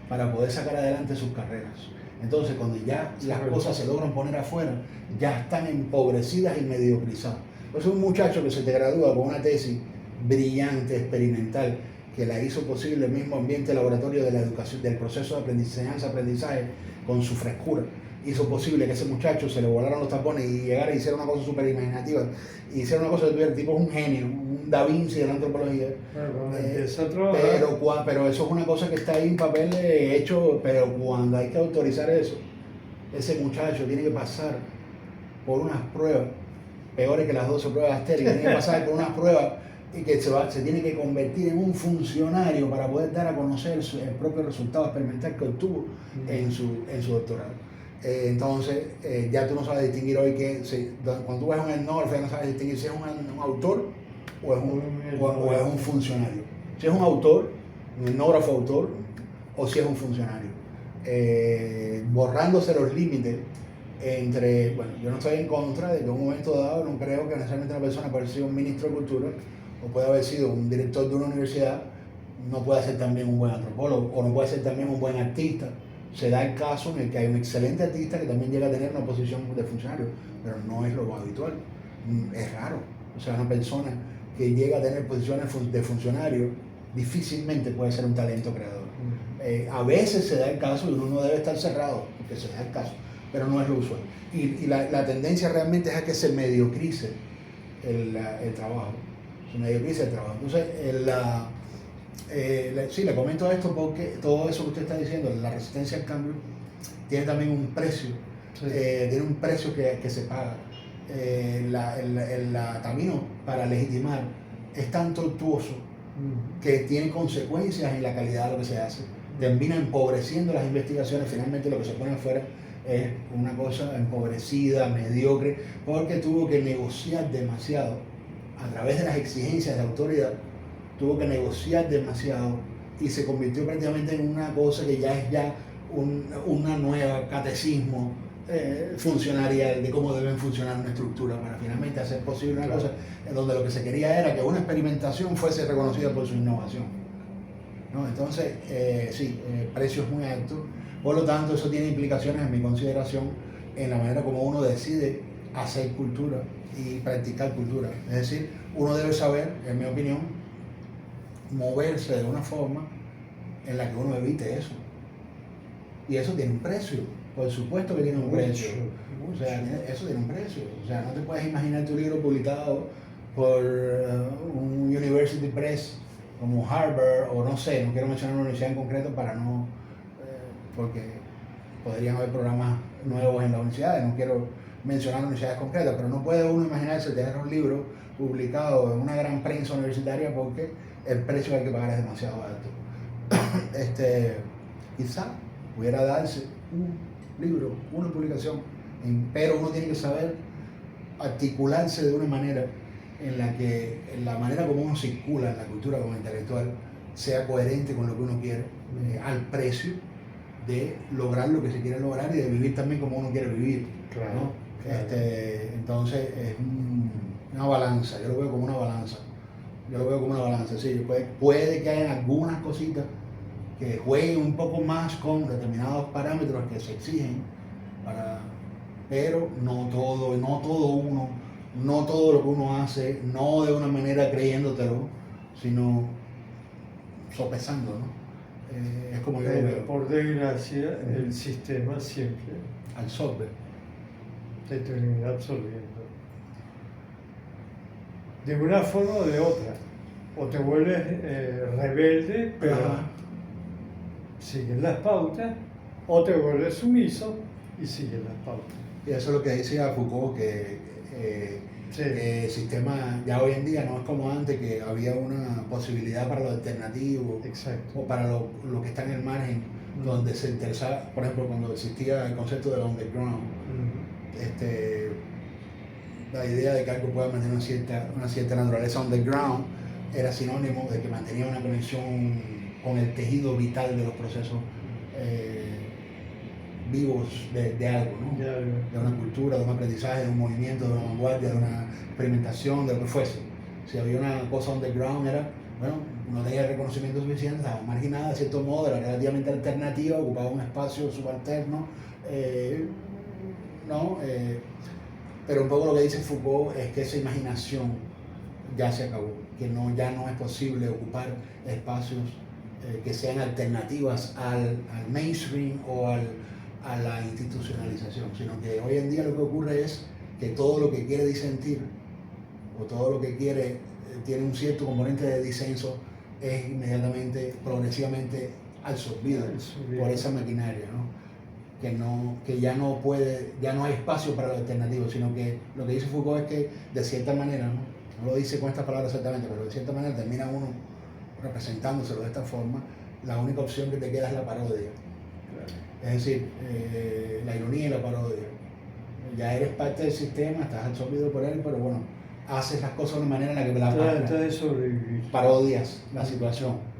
para poder sacar adelante sus carreras. Entonces, cuando ya las cosas se logran poner afuera, ya están empobrecidas y mediocrizadas. Pues un muchacho que se te gradúa con una tesis brillante, experimental, que la hizo posible el mismo ambiente laboratorio de la educación, del proceso de enseñanza-aprendizaje, con su frescura, hizo posible que ese muchacho se le volaran los tapones y llegara y hiciera una cosa súper imaginativa, y hiciera una cosa que tuviera, el tipo es un genio, un Da Vinci de la antropología. Pero eso es una cosa que está ahí en papel hecho, pero cuando hay que autorizar eso, ese muchacho tiene que pasar por unas pruebas, peores que las 12 pruebas estériles, tiene que pasar por unas pruebas y que se tiene que convertir en un funcionario para poder dar a conocer el propio resultado experimental que obtuvo en su doctorado. Entonces, ya tú no sabes distinguir hoy cuando tú ves un etnógrafo, ya no sabes distinguir si es un autor o es un funcionario. Si es un autor, un etnógrafo autor, o si es un funcionario. Borrándose los límites entre, bueno, yo no estoy en contra de que en un momento dado no creo que necesariamente una persona puede haber sido un ministro de cultura o puede haber sido un director de una universidad, no puede ser también un buen antropólogo o no puede ser también un buen artista. Se da el caso en el que hay un excelente artista que también llega a tener una posición de funcionario, pero no es lo habitual, es raro. O sea, una persona que llega a tener posiciones de funcionario difícilmente puede ser un talento creador. A veces se da el caso y uno no debe estar cerrado, porque se da el caso, pero no es lo usual. Y la tendencia realmente es a que se mediocrice el trabajo. Se mediocrice el trabajo. Entonces, sí, le comento esto porque todo eso que usted está diciendo, la resistencia al cambio, tiene también un precio. Sí. Tiene un precio que se paga. El camino para legitimar es tan tortuoso que tiene consecuencias en la calidad de lo que se hace. Termina empobreciendo las investigaciones, finalmente lo que se pone afuera es una cosa empobrecida, mediocre, porque tuvo que negociar demasiado a través de las exigencias de autoridad, tuvo que negociar demasiado y se convirtió prácticamente en una cosa que ya es una nueva catecismo funcionarial de cómo deben funcionar una estructura para finalmente hacer posible una cosa en donde lo que se quería era que una experimentación fuese reconocida por su innovación, ¿no? Entonces, precios muy altos, por lo tanto eso tiene implicaciones en mi consideración en la manera como uno decide hacer cultura y practicar cultura. Es decir, uno debe saber, en mi opinión, moverse de una forma en la que uno evite eso. Y eso tiene un precio, por supuesto que tiene un precio. O sea, eso tiene un precio. O sea, no te puedes imaginar tu libro publicado por un University Press como Harvard o no sé, no quiero mencionar una universidad en concreto para no, porque podrían haber programas nuevos en las universidades, no quiero mencionar universidades concretas, pero no puede uno imaginarse tener un libro publicado en una gran prensa universitaria porque el precio que hay que pagar es demasiado alto. Quizá pudiera darse un libro, una publicación, pero uno tiene que saber articularse de una manera en la que la manera como uno circula en la cultura como intelectual sea coherente con lo que uno quiere, al precio de lograr lo que se quiere lograr y de vivir también como uno quiere vivir, claro, ¿no? Claro. Entonces es una balanza, yo lo veo como una balanza. Sí, puede que haya algunas cositas que jueguen un poco más con determinados parámetros que se exigen, pero no todo lo que uno hace, no de una manera creyéndotelo, sino sopesando, ¿no? Es como yo lo veo. Por desgracia, el sistema siempre Absorbe. te termina absorbiendo. De una forma o de otra. O te vuelves rebelde, pero sigues las pautas, o te vuelves sumiso y sigues las pautas. Y eso es lo que decía Foucault, que el sistema ya hoy en día no es como antes, que había una posibilidad para lo alternativo. Exacto. O para lo que está en el margen, donde se interesaba, por ejemplo, cuando existía el concepto del underground, la idea de que algo pueda mantener una cierta naturaleza underground era sinónimo de que mantenía una conexión con el tejido vital de los procesos vivos de algo, ¿no? De una cultura, de un aprendizaje, de un movimiento, de una vanguardia, de una experimentación, de lo que fuese. Si había una cosa underground era, bueno, no tenía reconocimiento suficiente, estaba marginada de cierto modo, era relativamente alternativa, ocupaba un espacio subalterno, pero un poco lo que dice Foucault es que esa imaginación ya se acabó, que ya no es posible ocupar espacios que sean alternativas al mainstream o a la institucionalización, sino que hoy en día lo que ocurre es que todo lo que quiere disentir o todo lo que tiene un cierto componente de disenso es inmediatamente, progresivamente absorbido por esa maquinaria, ¿no? Que ya no hay espacio para lo alternativo, sino que lo que dice Foucault es que de cierta manera, no lo dice con estas palabras exactamente, pero de cierta manera termina uno representándoselo de esta forma, la única opción que te queda es la parodia. Es decir, la ironía y la parodia. Ya eres parte del sistema, estás absorbido por él, pero bueno, haces las cosas de una manera en la que parodias la situación.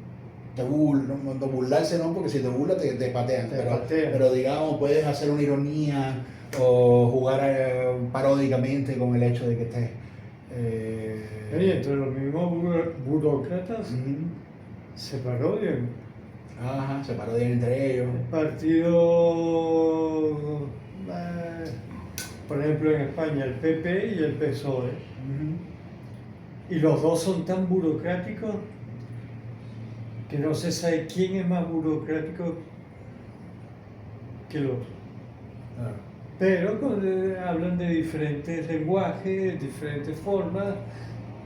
Burlarse no, porque si te burlas te patean, pero digamos, puedes hacer una ironía o jugar paródicamente con el hecho de que estés... Y entre los mismos burócratas se parodian. Se parodian entre ellos. El partido, por ejemplo en España, el PP y el PSOE. Y los dos son tan burocráticos que no se sabe quién es más burocrático que el otro. Pero hablan de diferentes lenguajes, diferentes formas.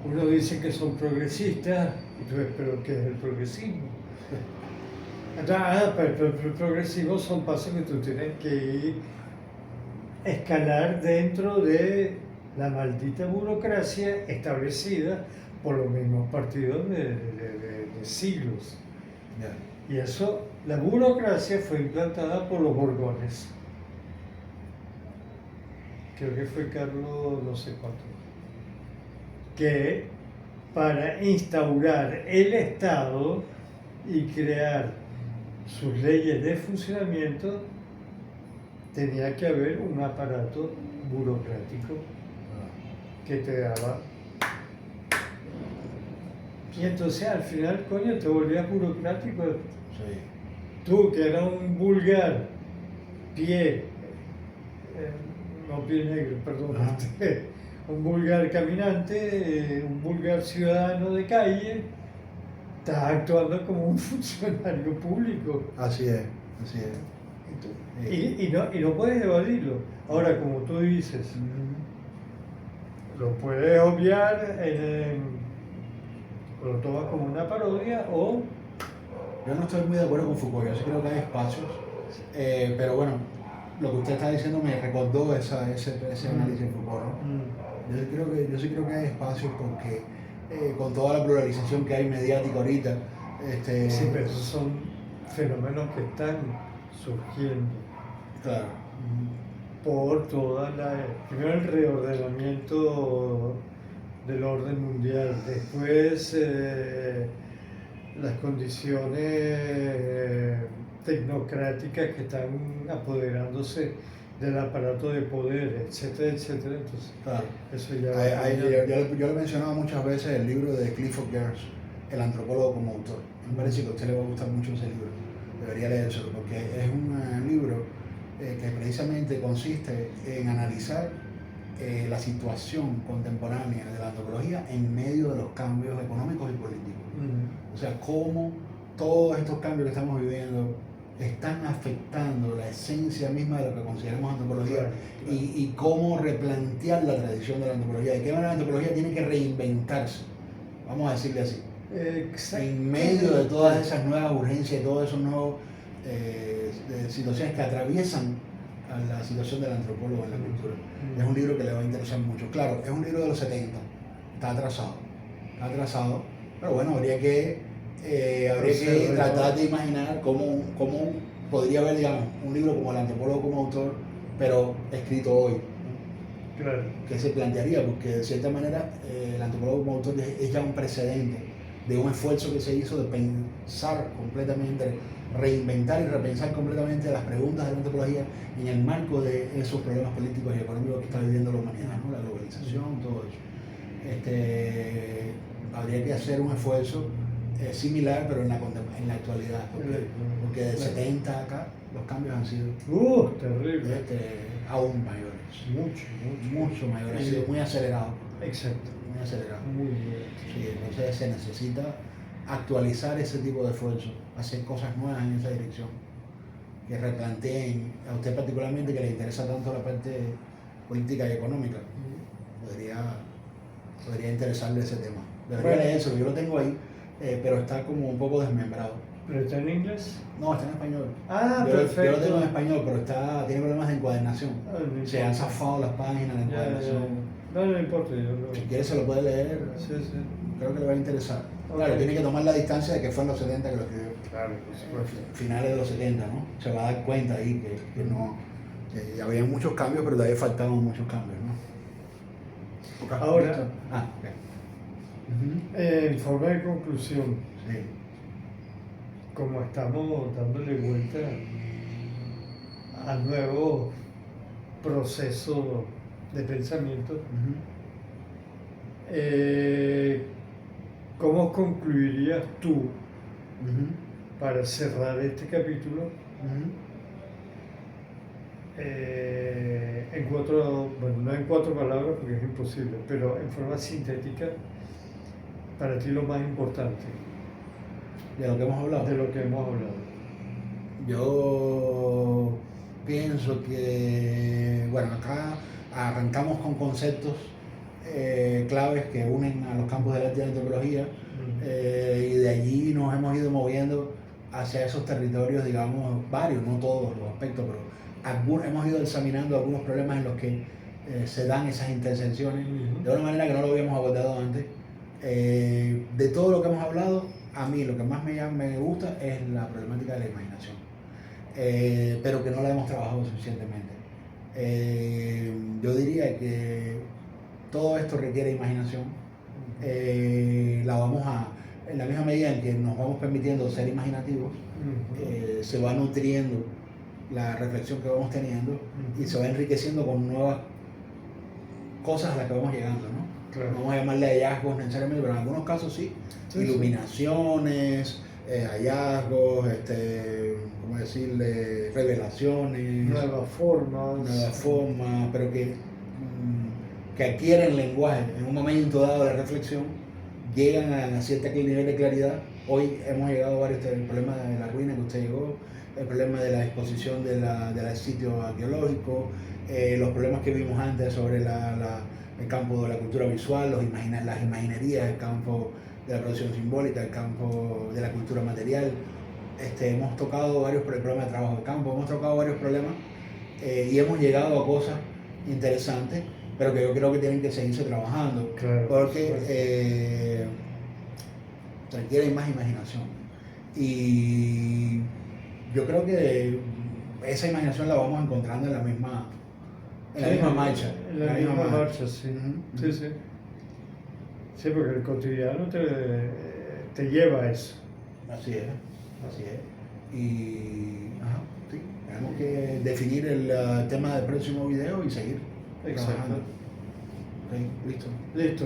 Uno dice que son progresistas, entonces, ¿pero qué es el progresismo? Pero el progresivo son pasos que tú tienes que escalar dentro de la maldita burocracia establecida por los mismos partidos de siglos. Ya. Y eso, la burocracia fue implantada por los Borbones. Creo que fue Carlos no sé cuánto. Que para instaurar el Estado y crear sus leyes de funcionamiento tenía que haber un aparato burocrático que te daba. Y entonces al final, coño, te volvías burocrático. Sí. Tú, que eras un vulgar pie, no pie negro, perdón, un vulgar caminante, un vulgar ciudadano de calle, estás actuando como un funcionario público. Así es, así es. Y no puedes evadirlo. Ahora, como tú dices, lo puedes obviar, lo tomas como una parodia o... Yo no estoy muy de acuerdo con Foucault, yo sí creo que hay espacios, pero bueno, lo que usted está diciendo me recordó ese análisis de Foucault, ¿no? Yo sí creo que hay espacios porque con toda la pluralización que hay mediática ahorita... Sí, pero esos son fenómenos que están surgiendo. Claro. Por primero el reordenamiento del orden mundial, después las condiciones tecnocráticas que están apoderándose del aparato de poder, etcétera, etcétera. Entonces, claro. Eso ya yo lo he mencionado muchas veces, el libro de Clifford Geertz, El antropólogo como autor. Me parece que a usted le va a gustar mucho ese libro, debería leérselo, porque es un libro que precisamente consiste en analizar la situación contemporánea de la antropología en medio de los cambios económicos y políticos. O sea, cómo todos estos cambios que estamos viviendo están afectando la esencia misma de lo que consideramos antropología. Claro. Y cómo replantear la tradición de la antropología, de qué manera la antropología tiene que reinventarse, vamos a decirle así. En medio de todas esas nuevas urgencias, de todos esos nuevos situaciones que atraviesan a la situación del antropólogo en la cultura. Es un libro que le va a interesar mucho. Claro, es un libro de los 70, está atrasado, pero bueno, habría que tratar de imaginar cómo podría haber, digamos, un libro como El antropólogo como autor, pero escrito hoy. Claro. ¿Qué se plantearía? Porque de cierta manera el antropólogo como autor es ya un precedente de un esfuerzo que se hizo de pensar completamente, reinventar y repensar completamente las preguntas de la antropología en el marco de esos problemas políticos y económicos que está viviendo la humanidad, ¿no? La globalización, todo eso. Habría que hacer un esfuerzo similar, pero en la actualidad, porque de 70 acá los cambios han sido terrible. Aún mayores, mucho mayores, ha sido muy acelerado. Exacto. Muy acelerado. Muy bien. Sí, entonces se necesita actualizar ese tipo de esfuerzos, hacer cosas nuevas en esa dirección, que replanteen, a usted particularmente que le interesa tanto la parte política y económica, podría interesarle ese tema. Debería leerlo, yo lo tengo ahí, pero está como un poco desmembrado. ¿Pero está en inglés? No, está en español. Perfecto. Yo lo tengo en español, pero tiene problemas de encuadernación. Se han zafado las páginas de encuadernación. No importa. Si quiere se lo puede leer. Sí. Creo que le va a interesar. Claro, tiene que tomar la distancia de que fue en los 70 que lo escribió. Claro, por supuesto. Finales de los 70, ¿no? Se va a dar cuenta ahí que no... Que había muchos cambios, pero todavía faltaban muchos cambios, ¿no? Ahora, okay. En forma de conclusión, sí. Como estamos dándole vuelta a nuevos procesos de pensamiento, ¿cómo concluirías tú, para cerrar este capítulo, no en 4 palabras porque es imposible, pero en forma sintética, para ti lo más importante? ¿De lo que hemos hablado? De lo que hemos hablado. Yo pienso que, bueno, acá arrancamos con conceptos claves que unen a los campos del arte y la antropología, y de allí nos hemos ido moviendo hacia esos territorios, digamos, varios, no todos los aspectos, pero hemos ido examinando algunos problemas en los que se dan esas intersecciones de una manera que no lo habíamos abordado antes. a mí lo que más me gusta es la problemática de la imaginación, pero que no la hemos trabajado suficientemente. Yo diría que todo esto requiere imaginación. La vamos a, en la misma medida en que nos vamos permitiendo ser imaginativos, se va nutriendo la reflexión que vamos teniendo y se va enriqueciendo con nuevas cosas a las que vamos llegando, ¿no? Claro. No vamos a llamarle hallazgos necesariamente, pero en algunos casos sí. Sí, iluminaciones, hallazgos, ¿cómo decirle? Revelaciones. Nuevas formas. Pero que adquieren lenguaje en un momento dado de reflexión, llegan a cierto nivel de claridad. Hoy hemos llegado a varios, el problema de la ruina que usted llegó, el problema de la exposición del sitio arqueológico, los problemas que vimos antes sobre el campo de la cultura visual, las imaginerías, el campo de la producción simbólica, el campo de la cultura material. Hemos tocado varios problemas de trabajo de campo, hemos tocado varios problemas y hemos llegado a cosas interesantes, pero que yo creo que tienen que seguirse trabajando, Claro, porque requiere más imaginación. Y yo creo que esa imaginación la vamos encontrando en la misma marcha. En la misma marcha, sí. Uh-huh. Sí, sí. Sí, porque el cotidiano te lleva a eso. Así es. Y sí, tenemos que definir el tema del próximo video y seguir Exacto. trabajando. Ok, listo. Listo.